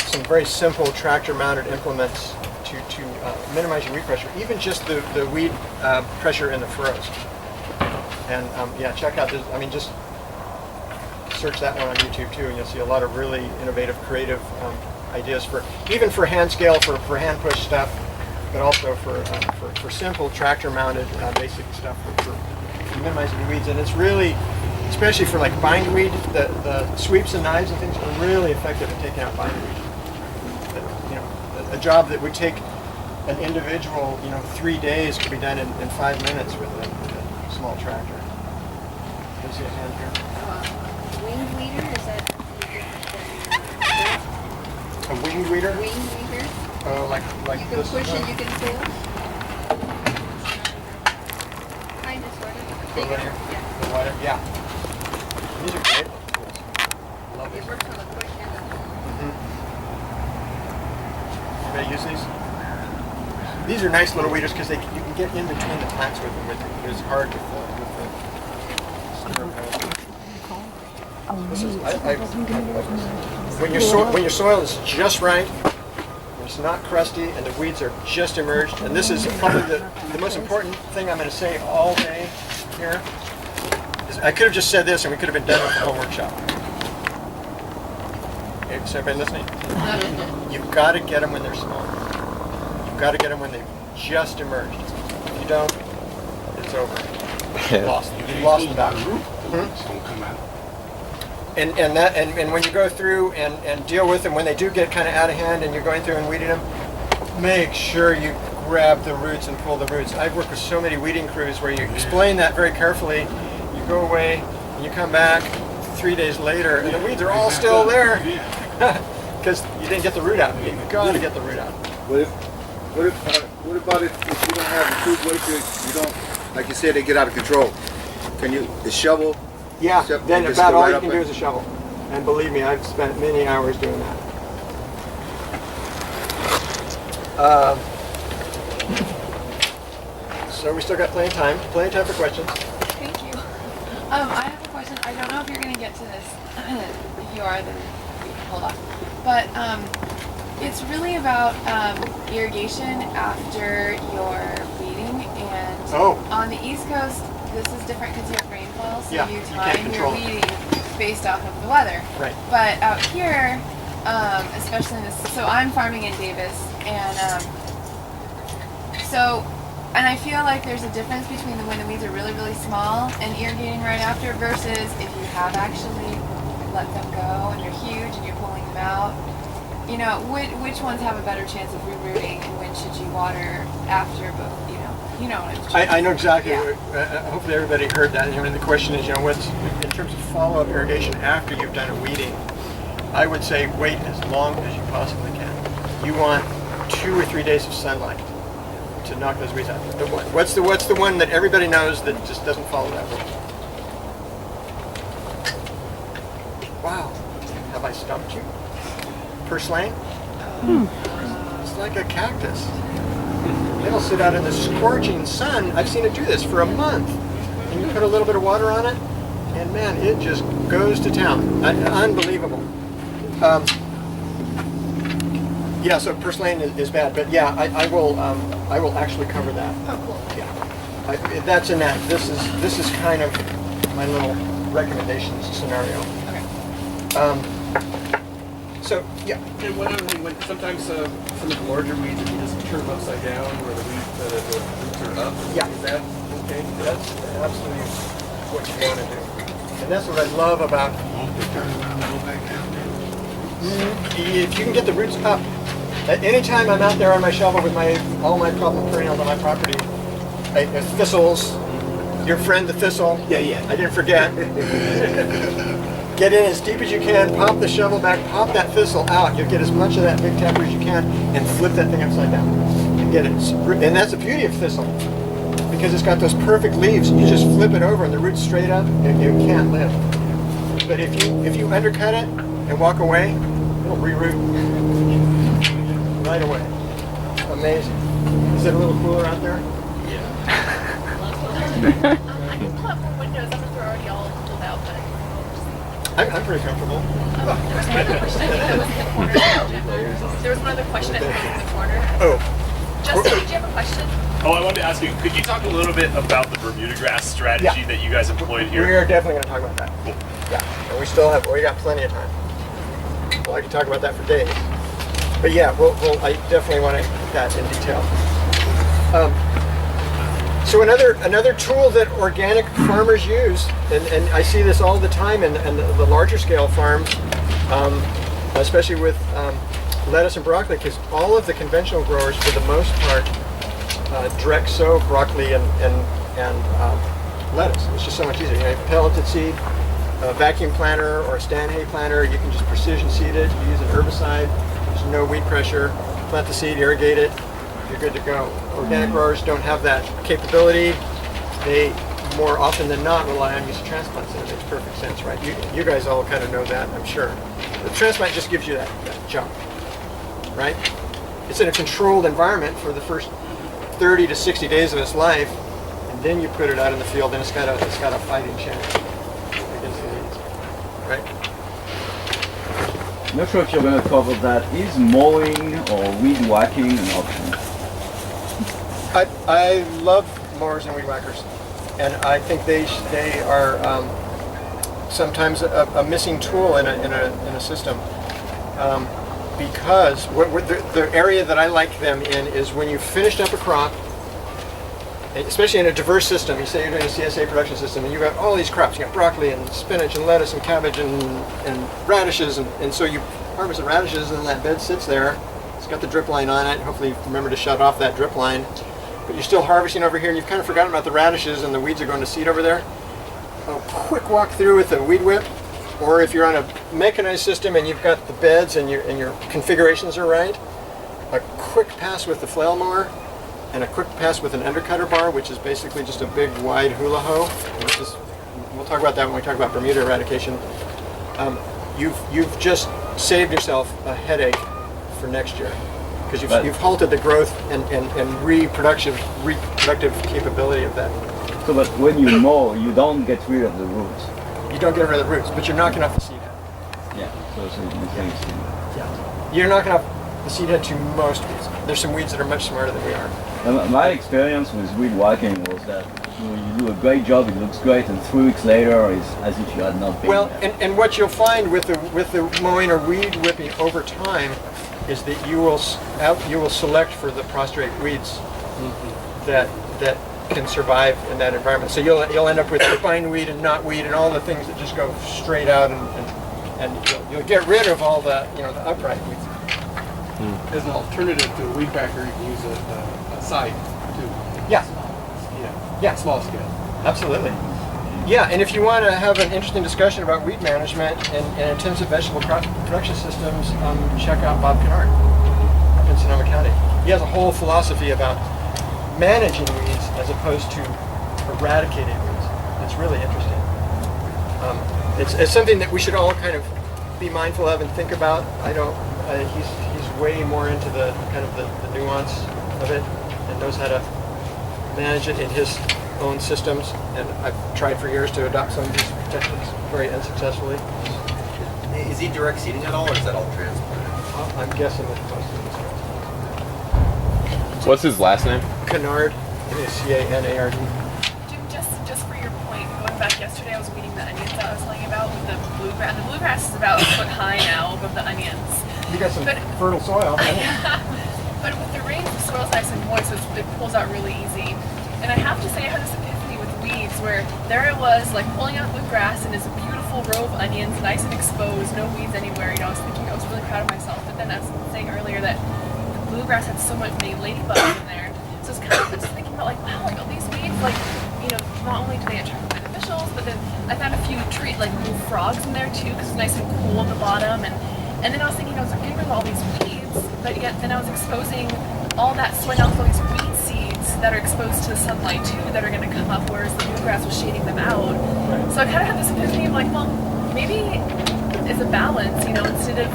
some very simple tractor-mounted implements to minimize your weed pressure, even just the weed pressure in the furrows. And check out this. I mean, just search that one on YouTube too, and you'll see a lot of really innovative, creative ideas for hand scale, for hand push stuff, but also for simple tractor-mounted basic stuff for minimizing weeds. And it's really, especially for like bindweed, the sweeps and knives and things are really effective at taking out bindweed. A job that would take an individual, 3 days could be done in 5 minutes with a small tractor. Can you see a hand here? Winged weeder, is that A winged weeder? winged weeder? Like You can this. push and you can pull. Kind of, sort of. Right here? Yeah. The wider, yeah. These are great tools. Love It these. works on the push and the pull. Anybody use these? These are nice little weeders because you can get in between the plants with them. It's hard with the This is, I love this. When your soil is just right, it's not crusty, and the weeds are just emerged, and this is probably the most important thing I'm going to say all day here. I could have just said this and we could have been done with the whole workshop. Okay, is everybody listening? You've got to get them when they're small. You've got to get them when they've just emerged. If you don't, it's over. You've lost the battle. And when you go through and deal with them, when they do get kind of out of hand and you're going through and weeding them, make sure you grab the roots and pull the roots. I've worked with so many weeding crews where you explain that very carefully. You go away and you come back 3 days later, and the weeds are all still there because you didn't get the root out. You got to get the root out. What about if you don't have a true waste, you don't, like you said, they get out of control? Can you, the shovel? Yeah, then just about go all right you up can do is a shovel. And believe me, I've spent many hours doing that. So we still got plenty of time for questions. Thank you. I have a question. I don't know if you're going to get to this. If you are, then we can hold off. But it's really about irrigation after your weeding. And on the East Coast, this is different because you have rainfall, so Yeah, you you can't time your control it. weeding based off of the weather. Right. But out here, especially in this, so I'm farming in Davis, and and I feel like there's a difference between when the weeds are really, really small and irrigating right after versus if you have actually let them go and they're huge and you're pulling them out. You know, which ones have a better chance of rooting, and when should you water after both? You know what I'm saying. I know exactly. Yeah. Hopefully everybody heard that. And the question is, what's in terms of follow-up irrigation after you've done a weeding? I would say wait as long as you possibly can. You want 2 or 3 days of sunlight to knock those weeds out. What's the one that everybody knows that just doesn't follow that rule? Wow, have I stumped you? Purslane? It's like a cactus. It'll sit out in the scorching sun. I've seen it do this for a month. And you put a little bit of water on it, and man, it just goes to town. Unbelievable. Yeah, so purslane is bad, but yeah, I will actually cover that. Oh, cool. Yeah, that's in that. This is kind of my little recommendations scenario. Okay. So yeah. And one other thing, sometimes some of the larger weeds, if you just turn them upside down where the roots are up, Yeah. is that okay? That's absolutely what you want to do. And that's what I love about. If you can get the roots up, at any time I'm out there on my shovel with all my problem perennials on my property, thistles, your friend the thistle. Yeah. I didn't forget. Get in as deep as you can, pop the shovel back, pop that thistle out. You'll get as much of that big taproot as you can, and flip that thing upside down and get it. And that's the beauty of thistle, because it's got those perfect leaves. You just flip it over, and the root's straight up, and you can't live. But if you undercut it and walk away, it'll reroot right away. Amazing. Is it a little cooler out there? I can pull up more windows. I'm sure we're already all pulled out, but I'm pretty comfortable. there was one other question I think in the corner. Oh. Justin, did you have a question? Oh, I wanted to ask you, could you talk a little bit about the Bermuda grass strategy that you guys employed here? We are definitely going to talk about that. Cool. Yeah, and we got plenty of time. Well, I could talk about that for days. But yeah, I definitely want to hit that in detail. So another tool that organic farmers use, and I see this all the time in the larger scale farms, especially with lettuce and broccoli, because all of the conventional growers, for the most part, direct sow broccoli and lettuce. It's just so much easier. You have pelleted seed, a vacuum planter or a stand hay planter. You can just precision seed it. You use an herbicide. There's no weed pressure. Plant the seed, irrigate it. You're good to go. Organic growers don't have that capability. They more often than not rely on use of transplants, and it makes perfect sense, right? You guys all kind of know that, I'm sure. The transplant just gives you that jump, right? It's in a controlled environment for the first 30 to 60 days of its life, and then you put it out in the field, and it's got a fighting chance against the weeds, right? I'm not sure if you're going to cover that. Is mowing or weed whacking an option? I love mowers and weed whackers, and I think they are sometimes a missing tool in a system, because the area that I like them in is when you've finished up a crop, especially in a diverse system. You say you're doing a CSA production system, and you've got all these crops. You got broccoli and spinach and lettuce and cabbage and radishes, and so you harvest the radishes, and that bed sits there. It's got the drip line on it. Hopefully you remember to shut off that drip line. But you're still harvesting over here, and you've kind of forgotten about the radishes, and the weeds are going to seed over there. A quick walk through with a weed whip, or if you're on a mechanized system and you've got the beds and your configurations are right, a quick pass with the flail mower and a quick pass with an undercutter bar, which is basically just a big wide hula hoe, which is, we'll talk about that when we talk about Bermuda eradication. You've just saved yourself a headache for next year, because you've halted the growth and reproductive capability of that. So, but when you mow, you don't get rid of the roots. You don't get rid of the roots, but you're knocking off the seed head. Yeah. So you can see. Yeah. You're knocking off the seed head to most weeds. There's some weeds that are much smarter than we are. And my experience with weed whacking was that you do a great job, it looks great, and 3 weeks later it's as if you had not been well, there. and what you'll find with the mowing or weed whipping over time is that you will select for the prostrate weeds that can survive in that environment. So you'll end up with bindweed and knotweed and all the things that just go straight out, and you'll get rid of all the the upright weeds. As an alternative to a weed whacker, you can use a scythe too. Yeah. Yeah. Small scale. Absolutely. Yeah, and if you want to have an interesting discussion about weed management and intensive vegetable crop production systems, check out Bob Kennard up in Sonoma County. He has a whole philosophy about managing weeds as opposed to eradicating weeds. It's really interesting. It's something that we should all kind of be mindful of and think about. I don't. He's way more into the kind of the nuance of it and knows how to manage it in his own systems. And I've tried for years to adopt some of these techniques very unsuccessfully. Is he direct seeding at all, or is that all transplanted? I'm guessing that most of it's transplanted. What's his last name? Kennard. C-A-N-A-R-D. Jim, just for your point, going back yesterday, I was weeding the onions that I was telling you about with the bluegrass. The bluegrass is about a foot high now above the onions. You got some fertile soil. Yeah. But with the rain, the soil's nice and moist, so it pulls out really easy. And I have to say, I had this epiphany with weeds where there I was, like pulling out the grass and it's a beautiful row of onions, nice and exposed, no weeds anywhere. I was thinking I was really proud of myself. But then I was saying earlier that the bluegrass had so many ladybugs in there. So it's kind of just thinking about like, wow, like all these weeds, like, not only do they attract beneficials, but then I found a few little frogs in there too, because it's nice and cool at the bottom. And then I was thinking, I was getting rid of all these weeds, but yet then I was exposing all that soil, all these weed seeds that are exposed to the sunlight too, that are going to come up, whereas the bluegrass was shading them out. So I kind of had this epiphany of like, well, maybe it's a balance, instead of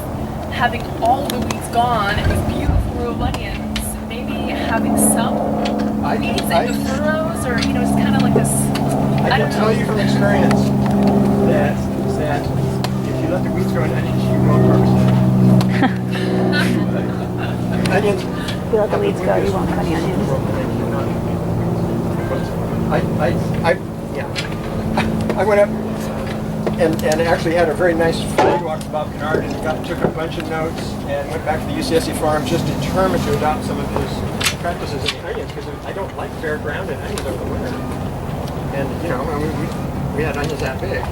having all the weeds gone and this beautiful row of onions, maybe having some weeds in the furrows, or just kind of like this. I can tell you from experience that if you let the weeds grow in onions, you won't harvest it. Onions. If you let the weeds go, you won't have any onions. I went up and actually had a very nice field walk with Bob Kennard, and took a bunch of notes and went back to the UCSC farm just determined to adopt some of his practices in the onions, because I don't like bare ground in onions over the winter. And we had onions that big.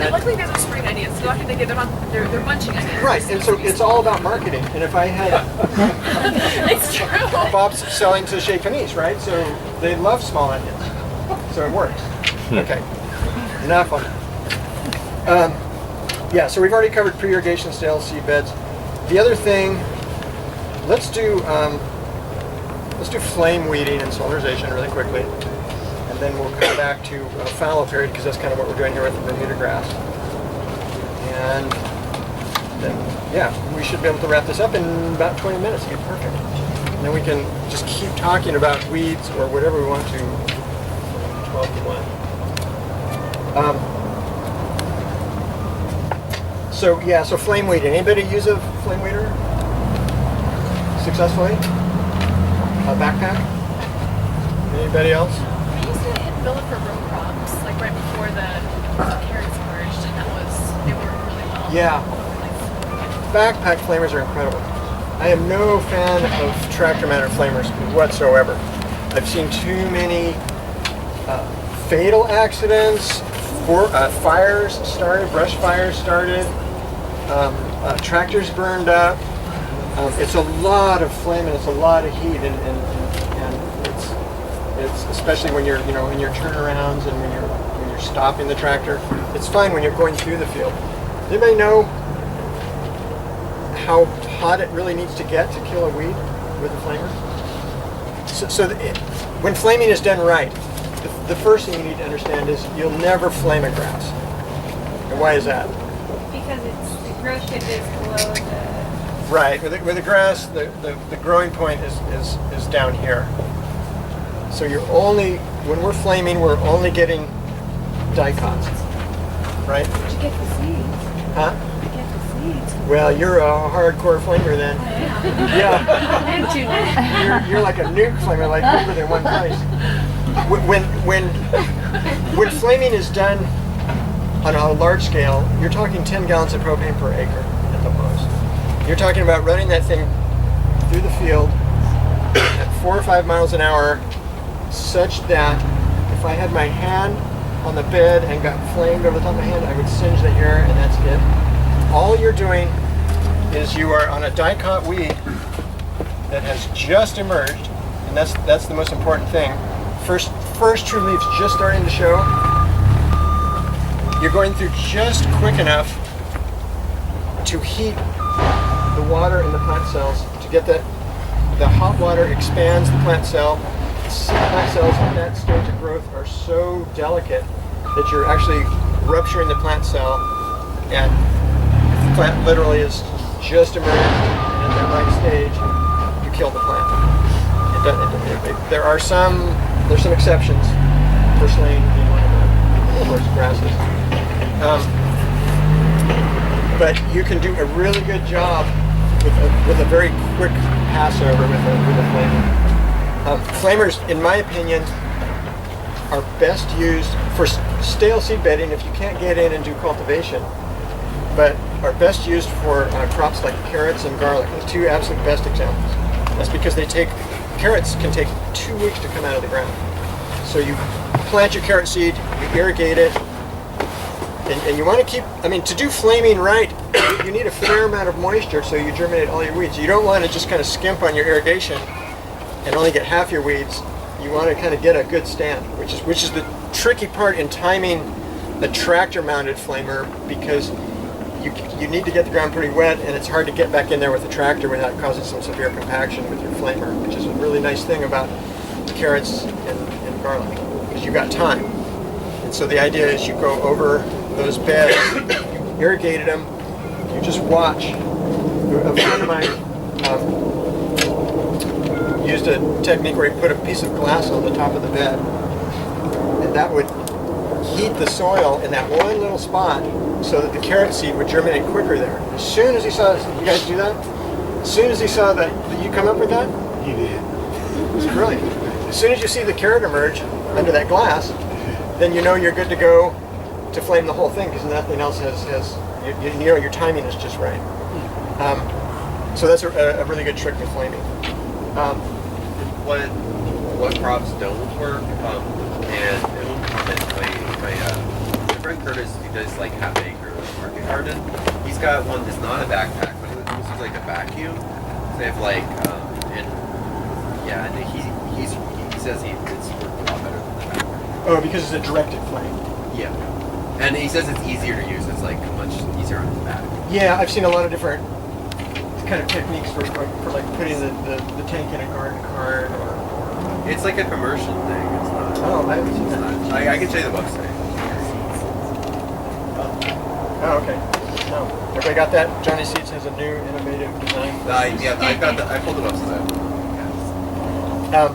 And luckily there's a spring onions, so luckily they're bunching onions. Right, and so it's all about marketing. And if I had it's true. Bob's selling to Chez Panisse, right? So they love small onions. So it works. Okay. Enough on that. Yeah, so we've already covered pre-irrigation stale seed beds. The other thing, let's do flame weeding and solarization really quickly, and then we'll come back to fallow period, because that's kind of what we're doing here with the Bermuda grass. And then, we should be able to wrap this up in about 20 minutes. It'll be perfect. And then we can just keep talking about weeds or whatever we want to from 12 to 1. So flame weeding. Anybody use a flame weeder successfully? A backpack? Anybody else? We used it in Villa for row crops, like right before the carrots emerged, and it worked really well. Yeah. Backpack flamers are incredible. I am no fan of tractor mounted flamers whatsoever. I've seen too many fatal accidents, fires started, brush fires started, tractors burned up. It's a lot of flame and it's a lot of heat, and it's especially when you're in your turnarounds and when you're you're stopping the tractor. It's fine when you're going through the field. Does anybody know how hot it really needs to get to kill a weed with a flamer? When flaming is done right, the first thing you need to understand is you'll never flame a grass. And why is that? Because the growth tip is below the. Right. With the grass, the growing point is down here. So when we're flaming, we're only getting dicots, right? Did you get the seeds? Huh? Did you get the seeds? Well, you're a hardcore flamer then. I am. Yeah. You're like a nuke flamer, like moving in one place. When flaming is done on a large scale, you're talking 10 gallons of propane per acre at the most. You're talking about running that thing through the field at 4 or 5 miles an hour, such that if I had my hand on the bed and got flamed over the top of my hand, I would singe the hair, and that's it. All you're doing is you are on a dicot weed that has just emerged, and that's the most important thing. First true leaves just starting to show. You're going through just quick enough to heat the water in the plant cells to get the hot water expands the plant cell. Plant cells at that stage of growth are so delicate that you're actually rupturing the plant cell, and the plant literally is just emerged, and at that right stage, you kill the plant. There's some exceptions, purslane being one of them, of course, grasses. But you can do a really good job with a very quick passover with a flamer. Flamers, in my opinion, are best used for stale seed bedding if you can't get in and do cultivation, but are best used for crops like carrots and garlic, the two absolute best examples. That's because carrots can take 2 weeks to come out of the ground. So you plant your carrot seed, you irrigate it, and you want to to do flaming right, you need a fair amount of moisture so you germinate all your weeds. You don't want to just kind of skimp on your irrigation and only get half your weeds. You want to kind of get a good stand, which is the tricky part in timing a tractor-mounted flamer, because you need to get the ground pretty wet, and it's hard to get back in there with the tractor without causing some severe compaction with your flamer, which is a really nice thing about carrots and garlic, because you've got time. And so the idea is you go over those beds, you irrigated them, you just watch. A friend of mine used a technique where he put a piece of glass on the top of the bed, and that would heat the soil in that one little spot so that the carrot seed would germinate quicker there. As soon as he saw, you guys do that? As soon as he saw that you come up with that? He did. It's brilliant. As soon as you see the carrot emerge under that glass, then you know you're good to go to flame the whole thing, because nothing else has your timing is just right. So that's a really good trick with flaming. What crops don't work, and my friend Curtis, he does like half-acre market garden. He's got one that's not a backpack, but it almost looks like a vacuum. So they have like, and he says it's worked a lot better than the backpack. Oh, because it's a directed flame. Yeah, and he says it's easier to use. It's like much easier on the back. Yeah, I've seen a lot of different kind of techniques for like putting the tank in a garden cart, or it's like a commercial thing. It's not. Oh, I haven't seen that. I can show you the website. Oh, okay. No, everybody got that? Johnny Seeds has a new innovative design. Yeah, I pulled the website out.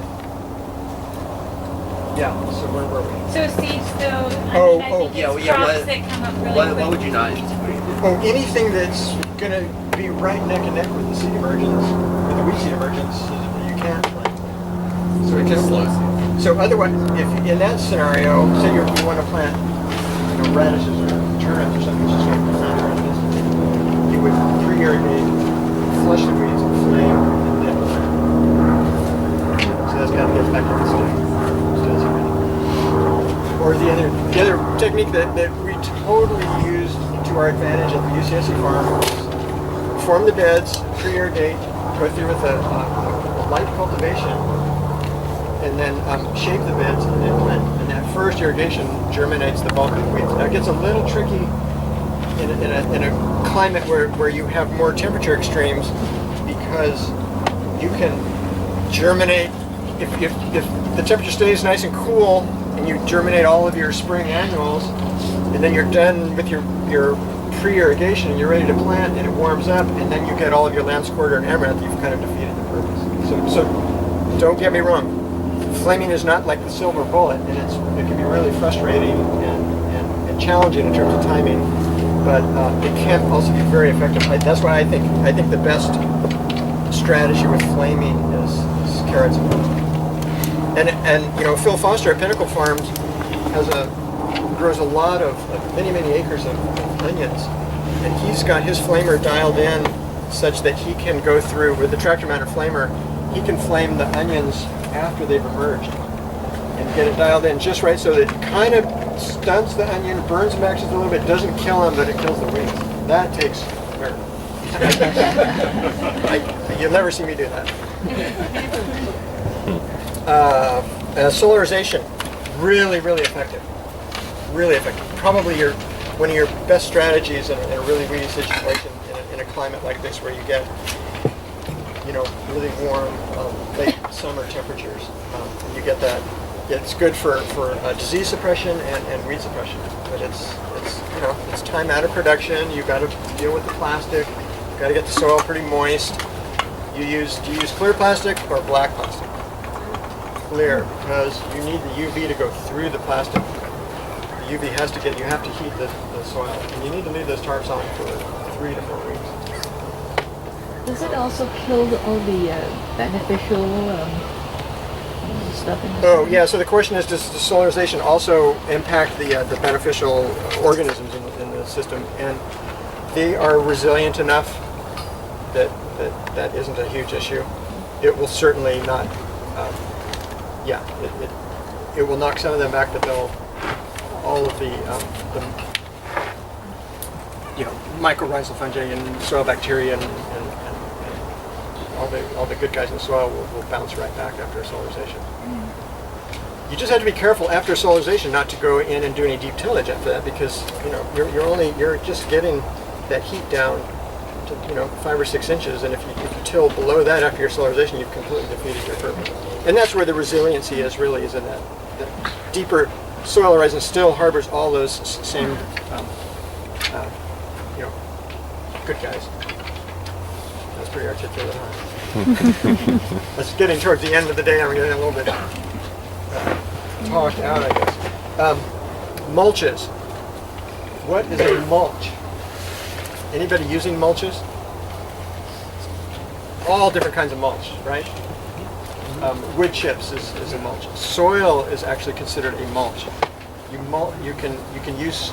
Yeah. So where were we? So seeds, though. I think yeah. it's crops that come up really quick. What would you not? Oh, anything that's going to be right neck and neck with the seed emergence, with the weed seed emergence, you can't plant. So it just slows. So otherwise, if in that scenario, say you want to plant, radishes or turnips or something, just like radishes, you would pre-irrigate, flush the weeds, and flame, and then plant. So that's kind of gets back to the stem. Or the other technique that we totally used to our advantage at the UCSC farm was form the beds, pre-irrigate, go through with a light cultivation, and then shape the beds and then plant. And that first irrigation germinates the bulk of the weeds. Now it gets a little tricky in a climate where you have more temperature extremes, because you can germinate, if the temperature stays nice and cool and you germinate all of your spring annuals, and then you're done with your pre-irrigation and you're ready to plant and it warms up, and then you get all of your lamb's quarter and amaranth, you've kind of defeated the purpose. So don't get me wrong, flaming is not like the silver bullet, and it can be really frustrating and challenging in terms of timing, but it can also be very effective. That's why I think the best strategy with flaming is carrots and beans. And you know, Phil Foster at Pinnacle Farms grows a lot of many acres of onions, and he's got his flamer dialed in such that he can go through with the tractor mounted flamer. He can flame the onions after they've emerged and get it dialed in just right so that it kind of stunts the onion, burns them back just a little bit, doesn't kill them, but it kills the weeds. That takes nerve. You'll never see me do that. Solarization, really effective. Really effective. Probably one of your best strategies in a really weedy situation in a climate like this, where you get, you know, really warm late summer temperatures. And you get that. It's good for disease suppression and weed suppression. But it's you know, it's time out of production. You've got to deal with the plastic. You've got to get the soil pretty moist. Do you use clear plastic or black plastic? Clear, because you need the UV to go through the plastic. The UV has to you have to heat the soil, and you need to leave those tarps on for 3 to 4 weeks. Does it also kill all the beneficial stuff in the Oh yeah, so the question is, does the solarization also impact the beneficial organisms in the system? And they are resilient enough that isn't a huge issue. It will certainly not, it will knock some of them back, but all of the you know, mycorrhizal fungi and soil bacteria and all the good guys in the soil will bounce right back after solarization. You just have to be careful after solarization not to go in and do any deep tillage after that, because you know you're just getting that heat down to, you know, 5 or 6 inches, and if you till below that after your solarization, you've completely defeated your purpose. And that's where the resiliency is in that deeper soil horizon still harbors all those same you know, good guys. That's pretty articulate, huh? That's getting towards the end of the day. I'm getting a little bit talked out, I guess. Mulches. What is a mulch? Anybody using mulches? All different kinds of mulch, right? Wood chips is a mulch. Soil is actually considered a mulch. You can use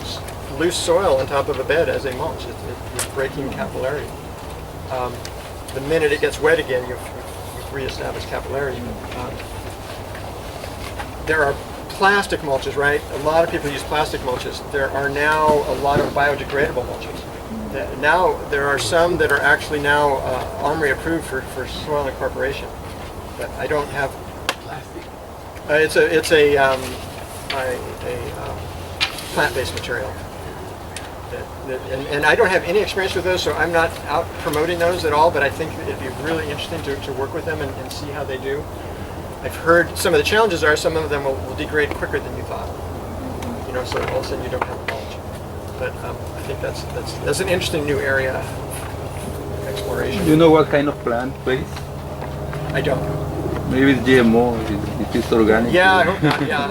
loose soil on top of a bed as a mulch. It's breaking capillarity. The minute it gets wet again, you've reestablished capillarity. There are plastic mulches, right? A lot of people use plastic mulches. There are now a lot of biodegradable mulches. Now there are some that are actually now OMRI approved for soil incorporation. But I don't have plastic. It's a plant-based material. And I don't have any experience with those, so I'm not out promoting those at all, but I think it'd be really interesting to work with them and see how they do. I've heard some of the challenges are some of them will degrade quicker than you thought. You know, so all of a sudden you don't have a mulch. But I think that's an interesting new area of exploration. Do you know what kind of plant, please? I don't. Maybe it's GMO, it is organic. Yeah, I hope not. Yeah,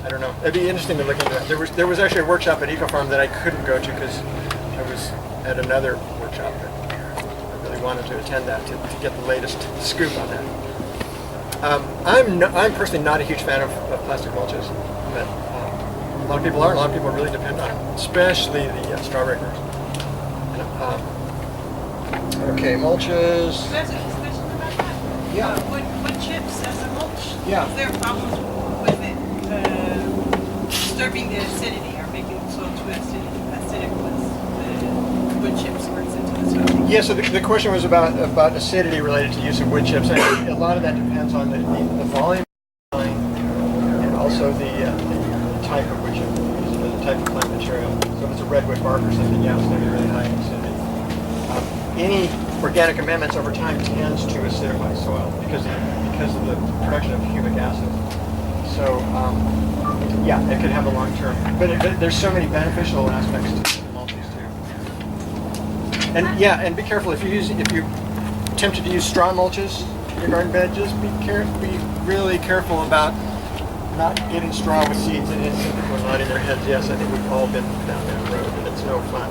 I don't know. It'd be interesting to look into that. There was actually a workshop at EcoFarm that I couldn't go to because I was at another workshop. But I really wanted to attend that to get the latest scoop on that. I'm personally not a huge fan of plastic mulches, but a lot of people are. A lot of people really depend on it, especially the strawberry growers. Okay, mulches. There's a discussion about that. Yeah. Wood chips as a mulch. Yeah. Is there problems with it disturbing the acidity or making the soil too acidic once the wood chips squirts into the soil? Yeah, so the question was about acidity related to use of wood chips. And a lot of that depends on the volume type of wood chip, the type of plant material. So if it's a redwood bark or something, yeah, it's going to be really high in acidity. Any organic amendments over time tends to acidify soil because of the production of humic acid. So yeah, it could have a long term, but there's so many beneficial aspects to mulches too. And yeah, and be careful if you're tempted to use straw mulches in your garden bed, just be really careful about not getting straw with seeds in it. Some people are nodding their heads. Yes, I think we've all been down that road, and it's no fun.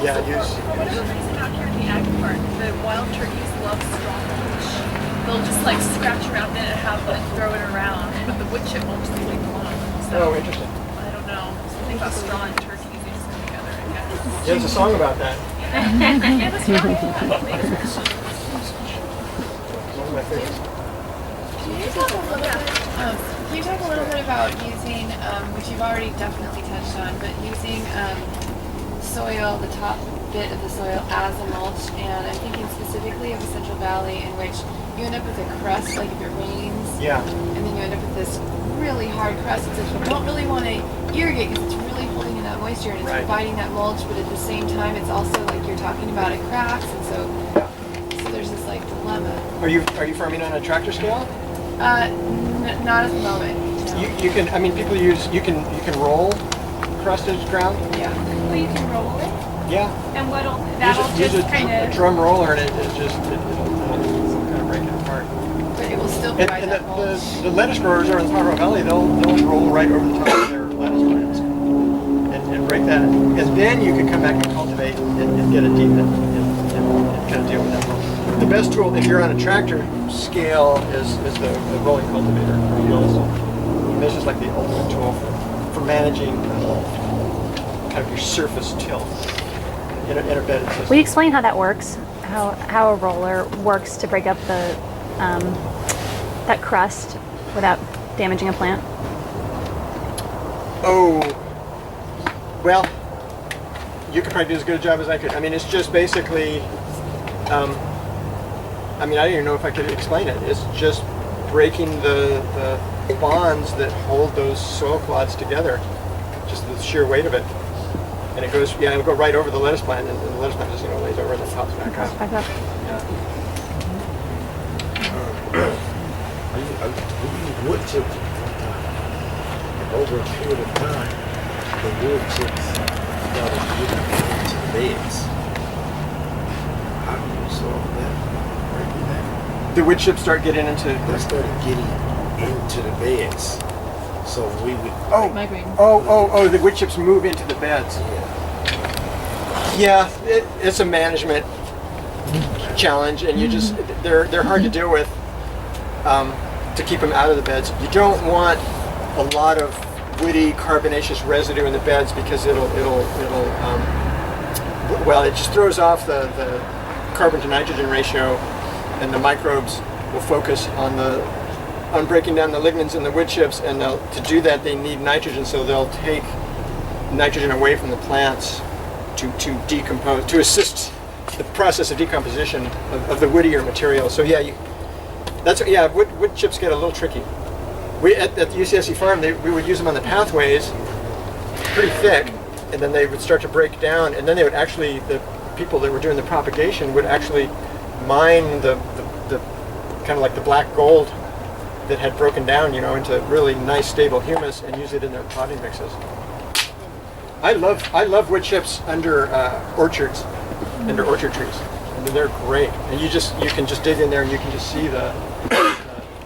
Yeah, use. For whatever reason out here in the ag park, the wild turkeys love straw mulch. They'll just like scratch around in it and have them throw it around, but the wood chip mulch they leave alone. So, oh, interesting. I don't know. Something about straw and turkeys, they just come together, I guess. Yeah, there's a song about that. Yeah, that's right. One of my favorites. Can you talk a little bit about using, which you've already definitely touched on, but using soil, the top bit of the soil as a mulch, and I'm thinking specifically of the Central Valley in which you end up with a crust, like if it rains, yeah, and then you end up with this really hard crust, so you don't really want to irrigate because it's really holding in that moisture and it's providing that mulch, but at the same time it's also like you're talking about it cracks, and so there's this like dilemma. Are you farming on a tractor scale? Not at the moment. No. You can, I mean, people use, you can roll crusted ground. Yeah. Well, you can roll it. Yeah. And that'll use just a kind of drum roller, and it'll kind of break it apart. But it will still And, provide that mulch. the lettuce growers over in the Colorado Valley, they'll roll right over the top of their lettuce plants and break that. And then you can come back and cultivate and get a deep and kind of deal with that mulch. The best tool, if you're on a tractor scale, is the rolling cultivator. And this is like the ultimate tool for managing kind of your surface tilth in a bedded system. Will you explain how that works? How a roller works to break up the that crust without damaging a plant? Oh, well, you could probably do as good a job as I could. I mean, it's just basically, I mean, I don't even know if I could explain it. It's just breaking the bonds that hold those soil clods together, just the sheer weight of it. And it goes, yeah, it'll go right over the lettuce plant, and the lettuce plant just, lays over and then pops back up. Wood chips over a period of time, the wood chips started getting into the beds. How do you solve that? Breaking that? The wood chips start getting into. They started getting into the beds. So we would. The wood chips move into the beds. Yeah, it's a management challenge, and you just they're hard to deal with. To keep them out of the beds. You don't want a lot of woody carbonaceous residue in the beds because it just throws off the carbon to nitrogen ratio, and the microbes will focus on breaking down the lignins in the wood chips, and to do that they need nitrogen, so they'll take nitrogen away from the plants to decompose, to assist the process of decomposition of the woodier material. So yeah, wood chips get a little tricky. We at the UCSC farm, we would use them on the pathways, pretty thick, and then they would start to break down, and then they would actually, the people that were doing the propagation would actually mine the kind of like the black gold that had broken down, into really nice stable humus, and use it in their potting mixes. I love wood chips under orchard trees. I mean, they're great, and you can just dig in there and you can just see the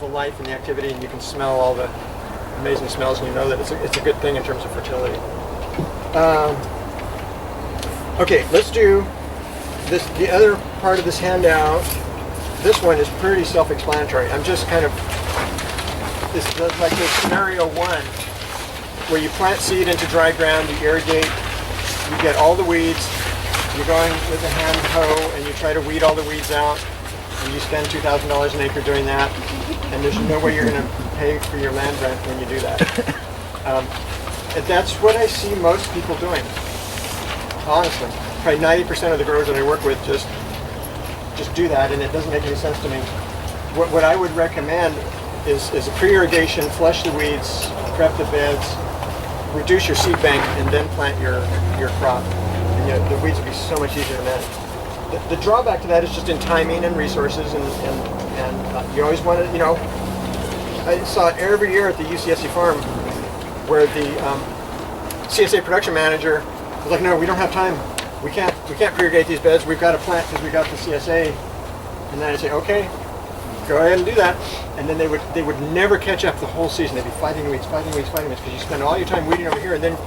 life and the activity, and you can smell all the amazing smells, and you know that it's a good thing in terms of fertility. Okay, let's do this. The other part of this handout, this one is pretty self-explanatory. I'm just kind of like this scenario one, where you plant seed into dry ground, you irrigate, you get all the weeds. You're going with a hand hoe and you try to weed all the weeds out, and you spend $2,000 an acre doing that, and there's no way you're going to pay for your land rent when you do that. And that's what I see most people doing, honestly. Probably 90% of the growers that I work with just do that, and it doesn't make any sense to me. What I would recommend is a pre-irrigation, flush the weeds, prep the beds, reduce your seed bank, and then plant your crop. And, the weeds will be so much easier to manage. The drawback to that is just in timing and resources, and you always want to, I saw it every year at the UCSC farm where the CSA production manager was like, no, we don't have time. We can't pre-irrigate these beds. We've got to plant because we got the CSA. And then I'd say, okay, go ahead and do that. And then they would never catch up the whole season. They'd be fighting weeds, because you spend all your time weeding over here, and then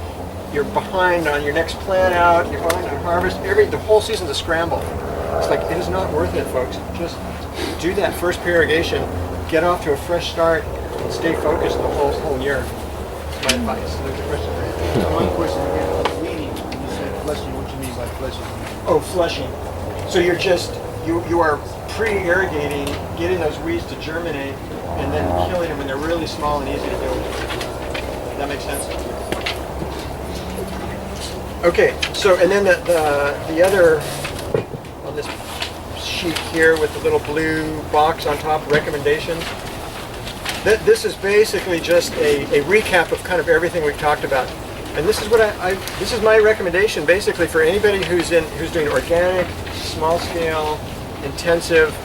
you're behind on your next plant out, you're behind on harvest. The whole season's a scramble. It's like, it is not worth it, folks. Just do that first pre-irrigation, get off to a fresh start, and stay focused the whole year. That's my advice. There's a question. One question again on weeding. You said flushing. What do you mean by flushing? Oh, flushing. So you're just, you are pre-irrigating, getting those weeds to germinate, and then killing them when they're really small and easy to deal with. Does that make sense? Okay, so and then the other on this sheet here with the little blue box on top, recommendations. This is basically just a recap of kind of everything we've talked about. And this is what this is my recommendation basically for anybody who's doing organic, small scale, intensive,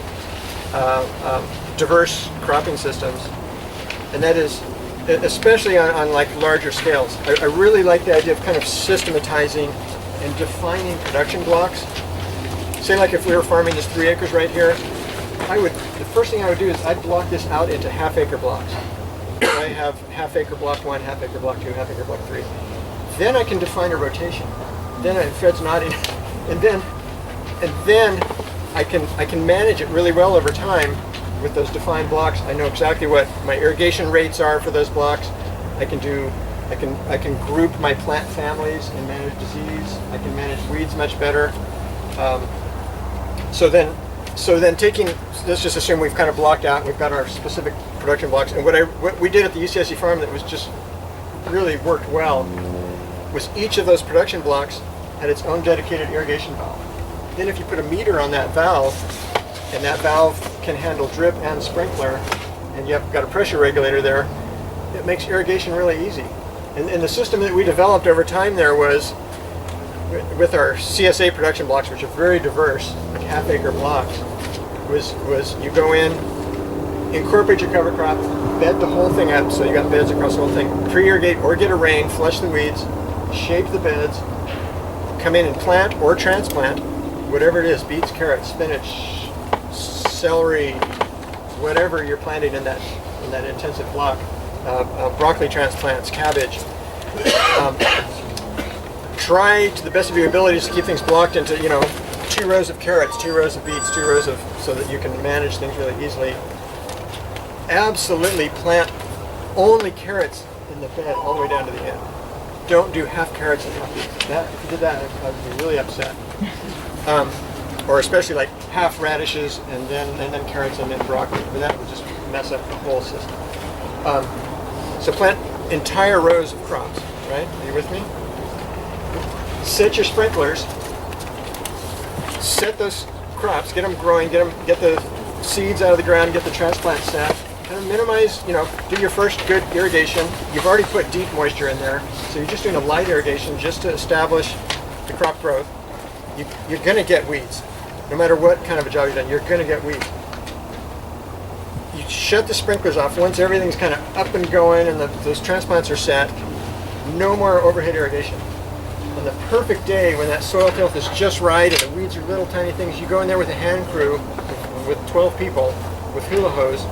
diverse cropping systems. And that is especially on like larger scales. I really like the idea of kind of systematizing and defining production blocks. Say like if we were farming this 3 acres right here, the first thing I would do is I'd block this out into half-acre blocks. So I have half-acre block 1, half-acre block 2, half-acre block 3. Then I can define a rotation. Then Fred's nodding, and then I can manage it really well over time with those defined blocks. I know exactly what my irrigation rates are for those blocks. I can group my plant families and manage disease. I can manage weeds much better. So then let's just assume we've kind of blocked out, we've got our specific production blocks. And what we did at the UCSC farm that was just really worked well was each of those production blocks had its own dedicated irrigation valve. Then if you put a meter on that valve, and that valve can handle drip and sprinkler, and you've got a pressure regulator there, it makes irrigation really easy. And the system that we developed over time there was, with our CSA production blocks, which are very diverse, like half-acre blocks, was you go in, incorporate your cover crop, bed the whole thing up, so you got beds across the whole thing, pre-irrigate or get a rain, flush the weeds, shape the beds, come in and plant or transplant, whatever it is, beets, carrots, spinach, celery, whatever you're planting in that intensive block, broccoli transplants, cabbage. Try to the best of your abilities to keep things blocked into 2 rows of carrots, 2 rows of beets, 2 rows of, so that you can manage things really easily. Absolutely plant only carrots in the bed all the way down to the end. Don't do half carrots and half beets. If you did that, I'd be really upset. Or especially like half radishes and then carrots and then broccoli. But that would just mess up the whole system. So plant entire rows of crops, right? Are you with me? Set your sprinklers. Set those crops, get them growing, get the seeds out of the ground, get the transplant set. Kind of minimize, do your first good irrigation. You've already put deep moisture in there, so you're just doing a light irrigation just to establish the crop growth. You're going to get weeds. No matter what kind of a job you've done, you're going to get weeds. You shut the sprinklers off once everything's kind of up and going and those transplants are set. No more overhead irrigation. On the perfect day when that soil tilth is just right and the weeds are little tiny things, you go in there with a hand crew with 12 people with hula hose.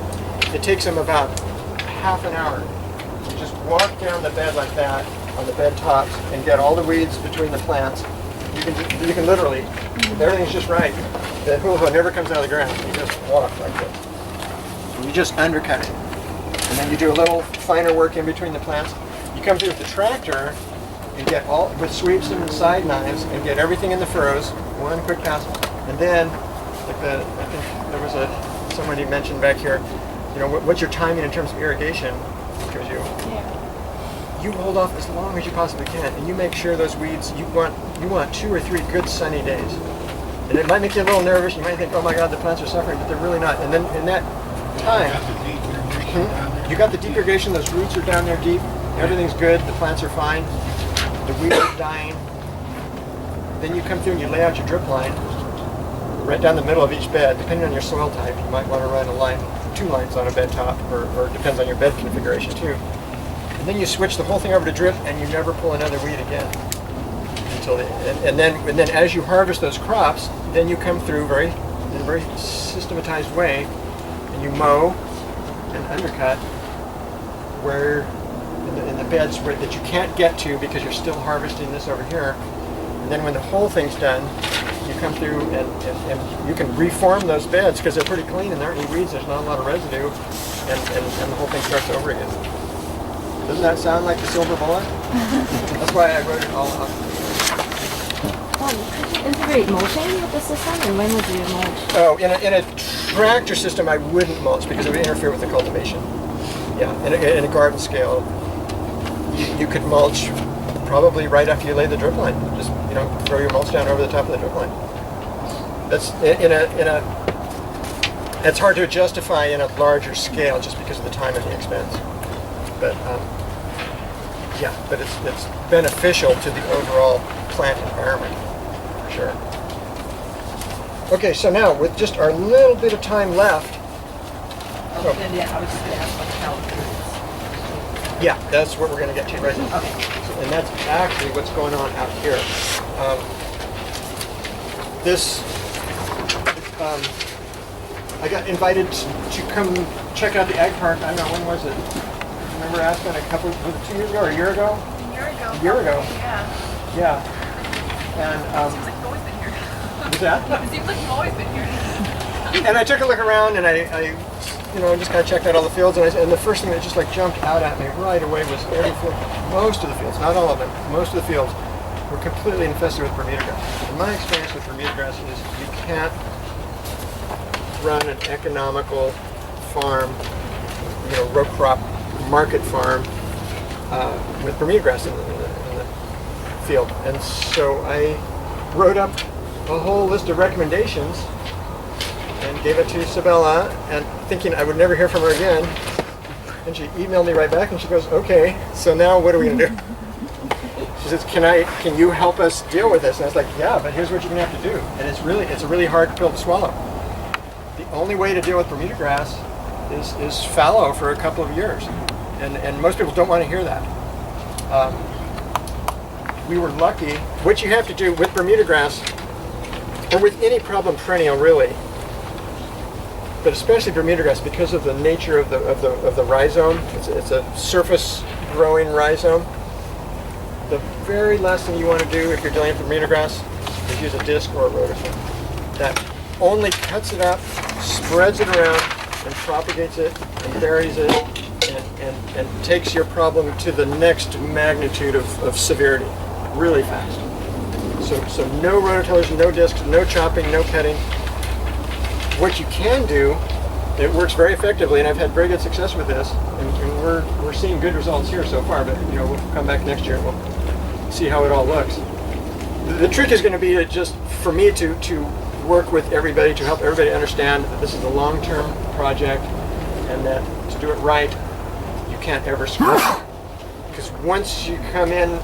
It takes them about half an hour. You just walk down the bed like that on the bed tops and get all the weeds between the plants. You can literally, if everything's just right, the hula hose never comes out of the ground. You just walk like this. You just undercut it. And then you do a little finer work in between the plants. You come through with the tractor and get all, with sweeps and side knives, and get everything in the furrows, one quick pass. And then, I think there was somebody mentioned back here, what's your timing in terms of irrigation? Because you hold off as long as you possibly can, and you make sure those weeds, you want 2 or 3 good sunny days. And it might make you a little nervous, you might think, oh my God, the plants are suffering, but they're really not. And then in that time, You got the deep irrigation, those roots are down there deep, everything's good, the plants are fine, the weeds are dying. Then you come through and you lay out your drip line right down the middle of each bed. Depending on your soil type, you might want to run a line, 2 lines on a bed top, or it depends on your bed configuration too. And then you switch the whole thing over to drip and you never pull another weed again. Until and then as you harvest those crops, then you come through in a very systematized way and you mow and undercut where in the beds that you can't get to because you're still harvesting this over here. And then when the whole thing's done, you come through and you can reform those beds because they're pretty clean and there aren't any weeds, there's not a lot of residue, and the whole thing starts over again. Doesn't that sound like the silver bullet? That's why I wrote it all up. Could you integrate mulching with the system, and when would you mulch? Oh, in a tractor system, I wouldn't mulch because it would interfere with the cultivation. Yeah, in a garden scale, you could mulch probably right after you lay the drip line. Just throw your mulch down over the top of the drip line. That's it's hard to justify in a larger scale just because of the time and the expense. But yeah, but it's beneficial to the overall plant environment for sure. Okay, so now with just our little bit of time left. Yeah, I was just going to ask about calories. Yeah, that's what we're going to get to right now. Okay. And that's actually what's going on out here. I got invited to come check out the Ag Park. I don't know, when was it? Remember asking was it 2 years ago or a year ago? A year ago. Yeah. Yeah. And it seems like you've always been here. What's that? It seems like you've always been here. And I took a look around and I just kind of checked out all the fields, and the first thing that just like jumped out at me right away was every field, most of the fields, not all of them, most of the fields were completely infested with Bermuda grass. And my experience with Bermuda grass is you can't run an economical farm, row crop market farm with Bermuda grass in the field. And so I wrote up a whole list of recommendations and gave it to Sabella, and thinking I would never hear from her again. And she emailed me right back and she goes, okay, so now what are we gonna do? She says, can you help us deal with this? And I was like, yeah, but here's what you're gonna have to do. And it's a really hard pill to swallow. The only way to deal with Bermuda grass is fallow for a couple of years. And most people don't want to hear that. We were lucky. What you have to do with Bermuda grass, or with any problem perennial really, but especially Bermuda grass, because of the nature of the rhizome, it's a surface growing rhizome. The very last thing you want to do if you're dealing with Bermuda grass is use a disc or a rotophone. That only cuts it up, spreads it around, and propagates it, and buries it, and takes your problem to the next magnitude of severity really fast. So no rototillers, no discs, no chopping, no cutting. What you can do, it works very effectively, and I've had very good success with this, and we're seeing good results here so far, but we'll come back next year and we'll see how it all looks. The trick is going to be for me to work with everybody, to help everybody understand that this is a long-term project, and that to do it right, you can't ever screw up. Because once you come in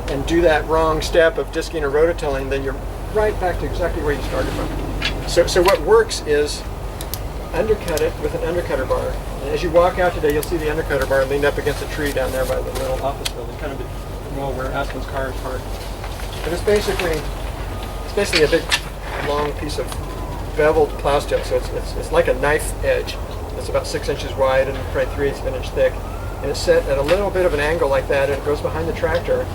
and do that wrong step of disking or rototilling, then you're right back to exactly where you started from. So what works is undercut it with an undercutter bar. And as you walk out today, you'll see the undercutter bar leaned up against a tree down there by the little office building, kind of the wall where Aspen's car is parked. And it's basically a big, long piece of beveled plow steel. So it's like a knife edge. It's about 6 inches wide and probably 3/8 of an inch thick. And it's set at a little bit of an angle like that, and it goes behind the tractor.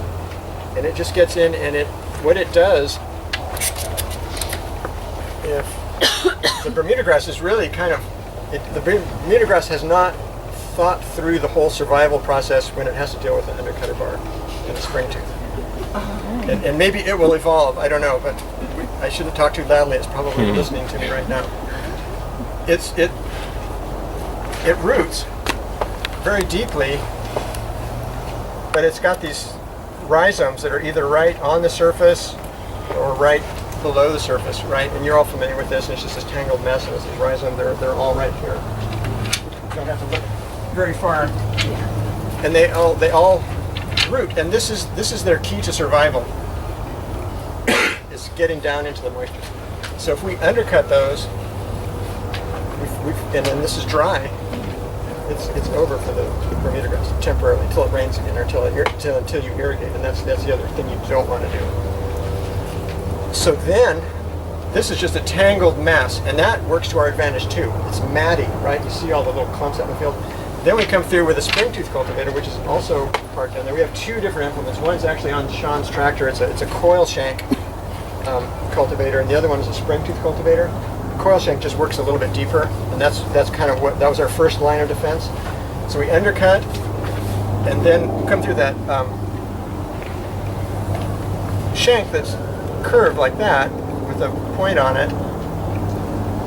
And it just gets in, and what it does, if the Bermuda grass is really the Bermuda grass has not thought through the whole survival process when it has to deal with an undercutter bar and a spring tooth. And maybe it will evolve, I don't know, but I shouldn't talk too loudly, it's probably listening to me right now. It roots very deeply, but it's got these rhizomes that are either right on the surface or right below the surface, right? And you're all familiar with this, and it's just this tangled mess, and it's this rhizome, they're all right here. You don't have to look very far, and they all root, and this is their key to survival. Is getting down into the moisture. So if we undercut those, and then this is dry, it's over for the Bermuda grass temporarily until it rains again, or until you irrigate, and that's the other thing you don't want to do. So then, this is just a tangled mess, and that works to our advantage too. It's matty, right? You see all the little clumps out in the field. Then we come through with a spring tooth cultivator, which is also parked down there. We have two different implements. One's actually on Sean's tractor. It's a coil shank cultivator, and the other one is a spring tooth cultivator. The coil shank just works a little bit deeper, and that's kind of that was our first line of defense. So we undercut, and then come through that shank that's curved like that with a point on it,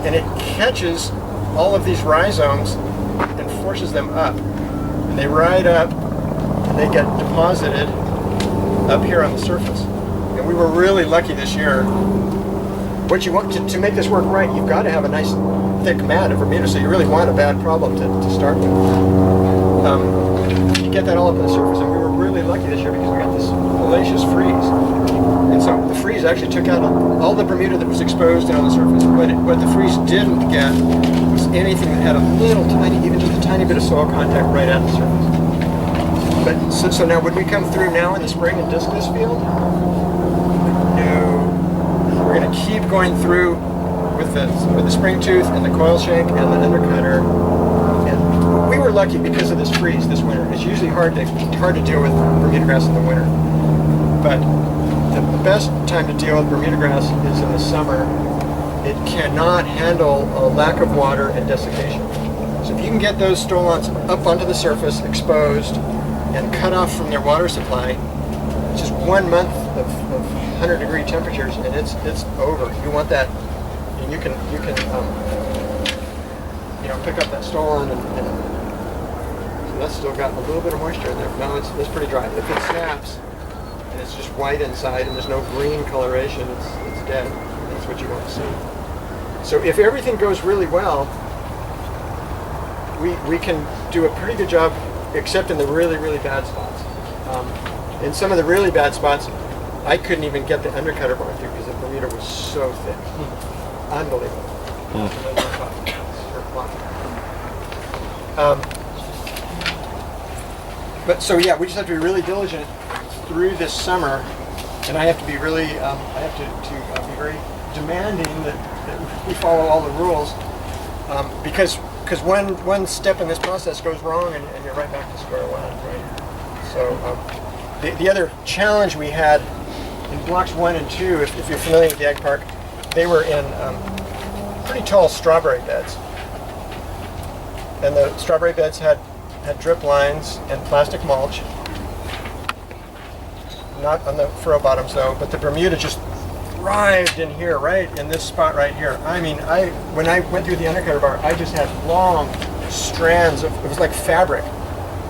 and it catches all of these rhizomes and forces them up, and they ride up and they get deposited up here on the surface. And we were really lucky this year. What you want to make this work right, you've got to have a nice thick mat of Bermuda, so you really want a bad problem to start with. You get that all up on the surface, and we were really lucky this year because we got this hellacious freeze. And so the freeze actually took out all the Bermuda that was exposed and on the surface. What the freeze didn't get was anything that had a little tiny, even just a tiny bit of soil contact right at the surface. But so now would we come through now in the spring and disc this field? No. We're going to keep going through with the spring tooth and the coil shank and the undercutter. And we were lucky because of this freeze this winter. It's usually hard to deal with Bermuda grass in the winter. But the best time to deal with Bermuda grass is in the summer. It cannot handle a lack of water and desiccation. So if you can get those stolons up onto the surface, exposed, and cut off from their water supply, just 1 month of 100-degree temperatures, and it's over. You want that, and you can pick up that stolon, and so that's still got a little bit of moisture in there. No, it's pretty dry. If it snaps and it's just white inside and there's no green coloration, it's dead. That's what you want to see. So if everything goes really well, we can do a pretty good job, except in the really, really bad spots. In some of the really bad spots, I couldn't even get the undercutter bar through because the Bermuda was so thick. Unbelievable. But so yeah, we just have to be really diligent through this summer, and I have to be really, I have to be very demanding that we follow all the rules, because one step in this process goes wrong and you're right back to square one, right? So the other challenge we had in blocks 1 and 2, if you're familiar with the Ag Park, they were in pretty tall strawberry beds, and the strawberry beds had drip lines and plastic mulch, not on the furrow bottoms though, but the Bermuda just thrived in here, right in this spot right here. I mean, when I went through the undercutter bar, I just had long strands of, it was like fabric.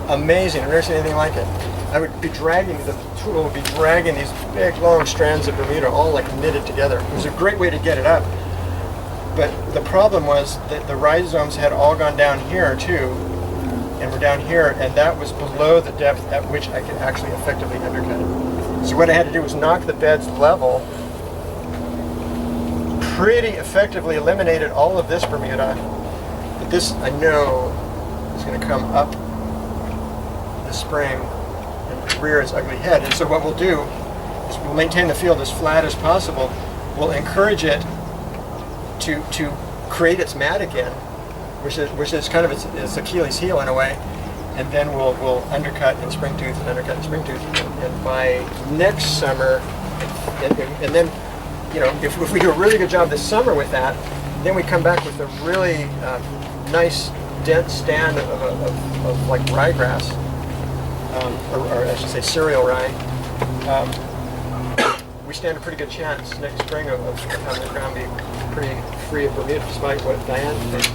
Amazing, I've never seen anything like it. I would be dragging, the tool would be dragging these big long strands of Bermuda all like knitted together. It was a great way to get it up. But the problem was that the rhizomes had all gone down here too, and were down here, and that was below the depth at which I could actually effectively undercut it. So what I had to do was knock the beds level, pretty effectively eliminated all of this Bermuda, but this I know is going to come up this spring and rear its ugly head. And so what we'll do is we'll maintain the field as flat as possible. We'll encourage it to create its mat again, which is kind of its Achilles heel in a way, and then we'll undercut and spring tooth and undercut and spring tooth, and by next summer, and then, you know, if we do a really good job this summer with that, then we come back with a really nice dense stand of like ryegrass, or I should say cereal rye. We stand a pretty good chance next spring of having the ground be pretty free of Bermuda, despite what Diane thinks.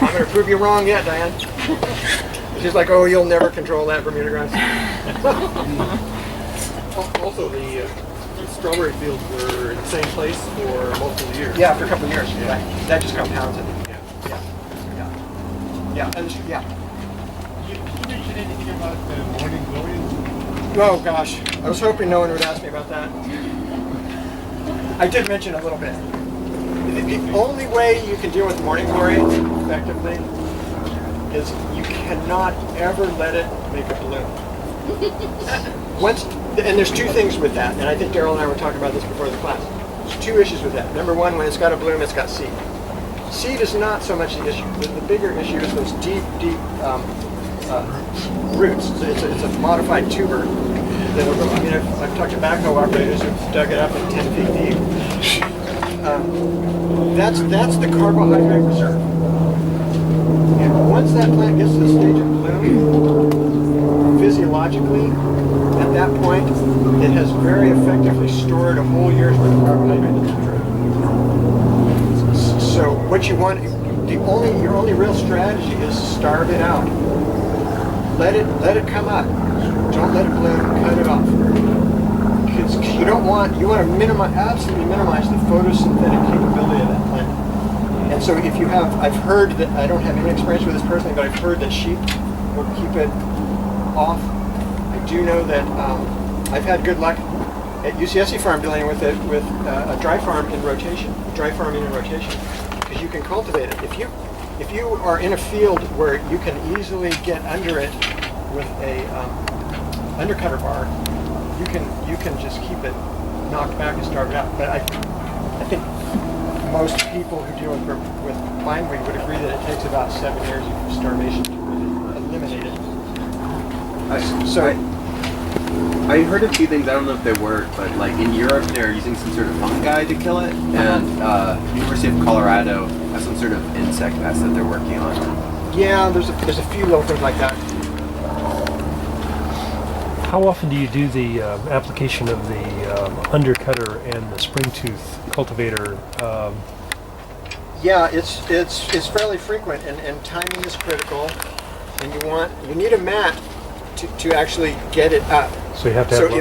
I'm going to prove you wrong yet, Diane. She's like, oh, you'll never control that Bermuda grass. Also, the strawberry fields were in the same place for multiple years. Yeah, for a couple of years. Yeah. That just compounds it. Yeah. Yeah, yeah. Did you mention anything about the morning glory? Oh gosh, I was hoping no one would ask me about that. I did mention a little bit. The only way you can deal with morning glory effectively is you cannot ever let it make a bloom. And there's two things with that, and I think Daryl and I were talking about this before the class. There's two issues with that. Number one, when it's got a bloom, it's got seed. Seed is not so much the issue. The bigger issue is those deep roots. It's a modified tuber. That'll go, I mean, I've talked to backhoe operators who've dug it up at 10 feet deep. That's the carbohydrate reserve. And once that plant gets to the stage of bloom, physiologically, at that point, it has very effectively stored a whole year's worth of carbohydrate in the tuber. So what you want, your only real strategy is starve it out. Let it come up. Don't let it bloom. Cut it off. Because you want to absolutely minimize the photosynthetic capability of that plant. And so if you have, I've heard that, I don't have any experience with this personally, but I've heard that sheep will keep it off. I do know that I've had good luck at UCSC farm dealing with it with a dry farm in rotation, dry farming in rotation, because you can cultivate it. If you are in a field where you can easily get under it with a undercutter bar, you can just keep it knocked back and starve it out. But I think most people who deal with bindweed would agree that it takes about 7 years of starvation to really eliminate it. I heard a few things, I don't know if they work, but like in Europe they're using some sort of fungi to kill it, and University of Colorado has some sort of insect pest that they're working on. Yeah, there's a few little things like that. How often do you do the application of the undercutter and the springtooth cultivator? Yeah, it's fairly frequent, and timing is critical. And you need a mat to actually get it up. So you have to have.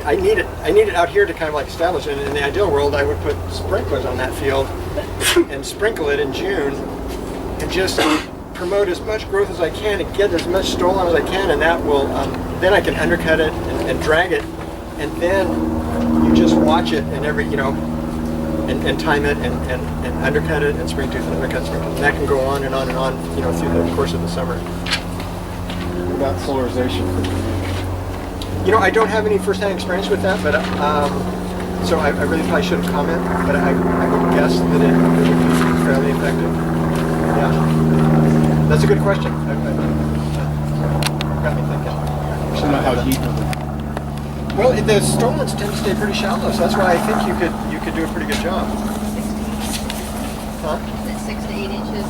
I need it out here to kind of like establish it. And in the ideal world, I would put sprinklers on that field and sprinkle it in June, and just promote as much growth as I can and get as much stolon as I can, and that will then I can undercut it and drag it, and then you just watch it and and time it and undercut it and springtooth and undercut springtooth, and that can go on and on and on through the course of the summer. What about solarization? I don't have any first-hand experience with that, but so I really probably shouldn't comment, but I would guess that it would be fairly effective. Yeah, that's a good question. Got me thinking. So how deep is it? Well, the stolons tend to stay pretty shallow, so that's why I think you could do a pretty good job. Huh? 6 to 8 inches,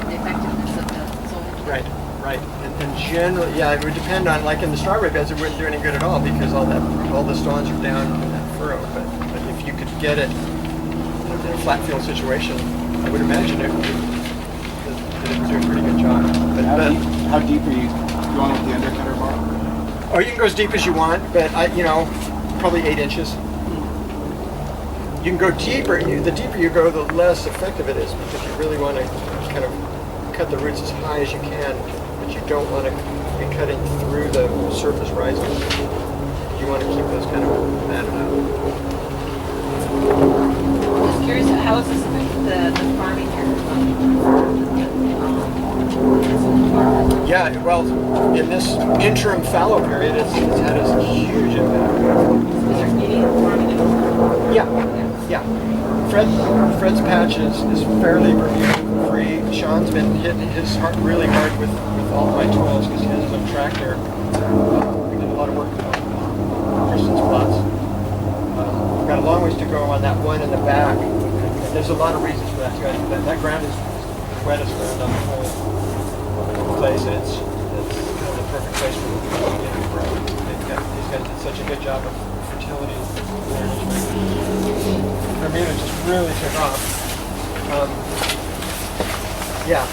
the effectiveness of the soil. Right. And generally, yeah, it would depend on, like in the strawberry beds, it wouldn't do any good at all because all the stolons are down in that furrow. But if you could get it in a flat field situation, I would imagine that it would do a pretty good job. But how deep are you going with the undercutter bar? Oh, you can go as deep as you want, but probably 8 inches. You can go deeper. The deeper you go, the less effective it is, because you really want to kind of cut the roots as high as you can, but you don't want to be cutting through the surface rising. You want to keep those kind of matted out. I'm just curious, how is this the farming here? Yeah, well, in this interim fallow period, it's had a huge impact. Yeah. Fred's patch is fairly Bermuda-free. Sean's been hitting his heart really hard with all of my tools because his is a tractor. We did a lot of work with Kristen's plots. We've got a long ways to go on that one in the back. And there's a lot of reasons for that too. I think that ground is the wettest ground on the whole place. It's kind of the perfect place for the community to grow. These guys did such a good job of fertility management. Bermuda just really took off. Yeah,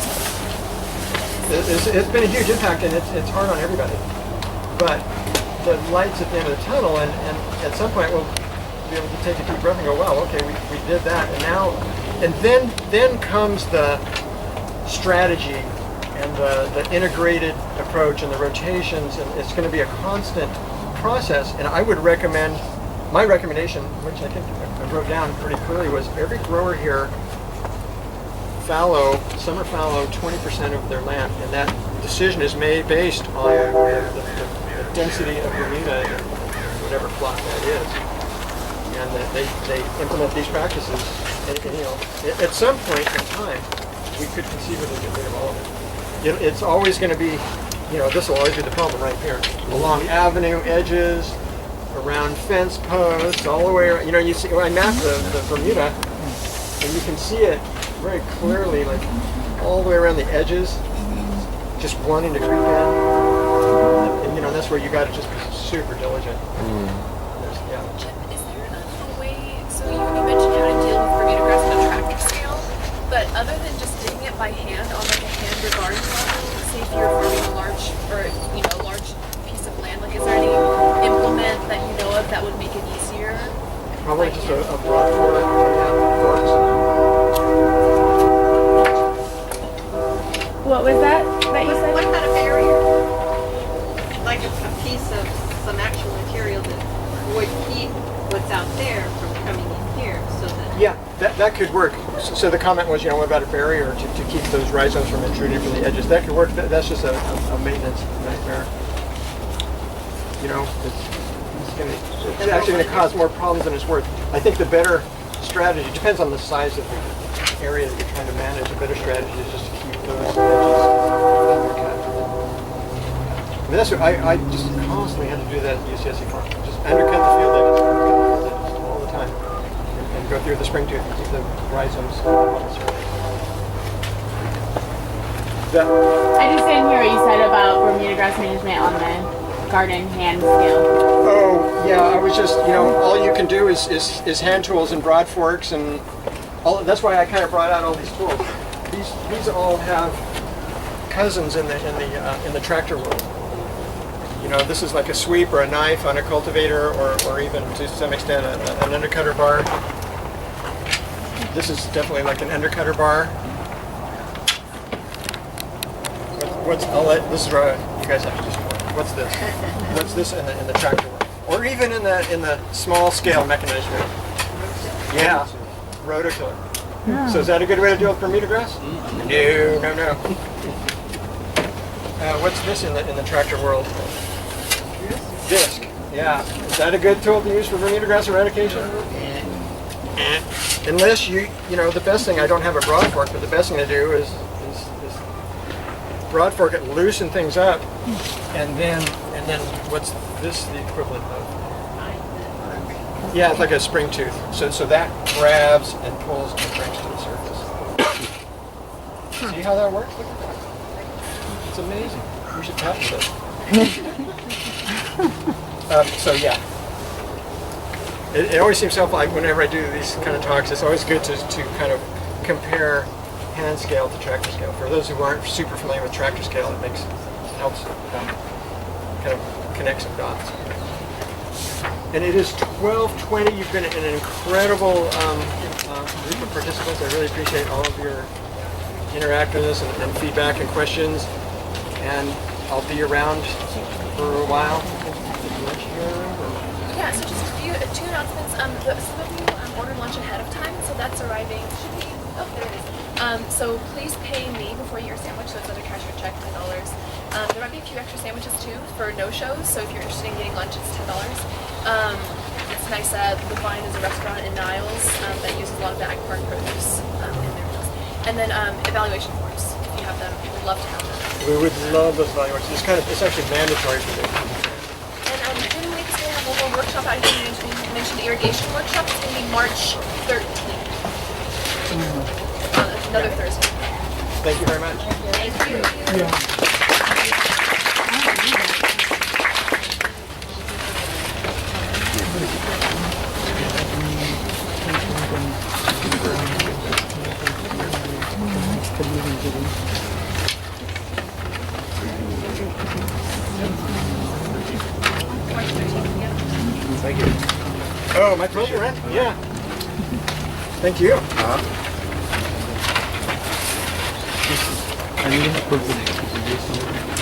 it's been a huge impact, and it's hard on everybody. But the light's at the end of the tunnel, and at some point we'll be able to take a deep breath and go, wow, okay, we did that, and then comes the strategy the integrated approach and the rotations, and it's going to be a constant process. And I would recommend, my recommendation, which I think I wrote down pretty clearly, was every grower here summer fallow 20% of their land, and that decision is made based on the density of Bermuda in whatever plot that is, and that they implement these practices. And, at some point in time, we could conceivably get rid of all of it. It's always going to be, this will always be the problem right here. Along avenue edges, around fence posts, all the way around. You see, when I mapped the Bermuda, and you can see it very clearly, like all the way around the edges, just wanting to creep in. And that's where you got to just be super diligent. Yeah. Jim, is there a way, so you mentioned how to deal with Bermuda grass on a tractor scale, but other than just digging it by hand on like a hand or garden level, say if you're farming a large piece of land, like is there any implement that you know of that would make it easier? Probably just a broad fork. What was that you said? What kind of barrier? Like a piece of some actual material that would keep what's out there from coming in here, so that. Yeah, that could work. So the comment was, what about a barrier to keep those rhizomes from intruding from the edges? That could work. That's just a maintenance nightmare. It's actually going to cause more problems than it's worth. I think the better strategy, depends on the size of the area that you're trying to manage, the better strategy is just to keep those edges undercut. I mean, that's what I just constantly had to do that at UCSC farm. Just undercut the field edges all the time. And go through the spring tooth and keep the rhizomes on the surface. I just didn't hear what you said about Bermuda grass management on the garden hand scale. Oh, yeah, I was just, all you can do is hand tools and broad forks, and all. That's why I kind of brought out all these tools. These all have cousins in the tractor world. This is like a sweep or a knife on a cultivator, or even to some extent an undercutter bar. This is definitely like an undercutter bar. This is where you guys have to just. What's this? What's this in the tractor world? Or even in the small scale mechanized world? Yeah, rototiller. Oh. So is that a good way to deal with Bermuda grass? No. What's this in the tractor world? Disc. Yeah. Is that a good tool to use for Bermuda grass eradication? Unless the best thing, I don't have a broad fork, but the best thing to do is broad fork it, loosen things up, and then what's this the equivalent of? Yeah, it's like a spring tooth. So that grabs and pulls and brings to the surface. See how that works? Look at that. It's amazing. We should patent this. So yeah, it always seems helpful. Whenever I do these kind of talks, it's always good to kind of compare hand scale to tractor scale. For those who aren't super familiar with tractor scale, it helps kind of connect some dots. And it is 12:20. You've been an incredible group of participants. I really appreciate all of your interactiveness and feedback and questions. And I'll be around for a while. Yeah, so just two announcements. Some of you ordered lunch ahead of time, so that's arriving. There it is. So please pay me before your sandwich, so it's under cash or check, $10. There might be a few extra sandwiches too for no-shows, so if you're interested in getting lunch, it's $10. It's nice. The Vine is a restaurant in Niles that uses a lot of the AgPark produce in their meals. And then evaluation forms, if you have them, we'd love to have them. We would love those evaluations. It's actually mandatory for them. And in weeks we have a little workshop. I mentioned the irrigation workshop. It's going to be March 13th. Another Thursday. Thank you very much. Thank you. Yeah. Thank you. Oh, my pleasure, Rent. Yeah. Thank you. I I'm gonna put the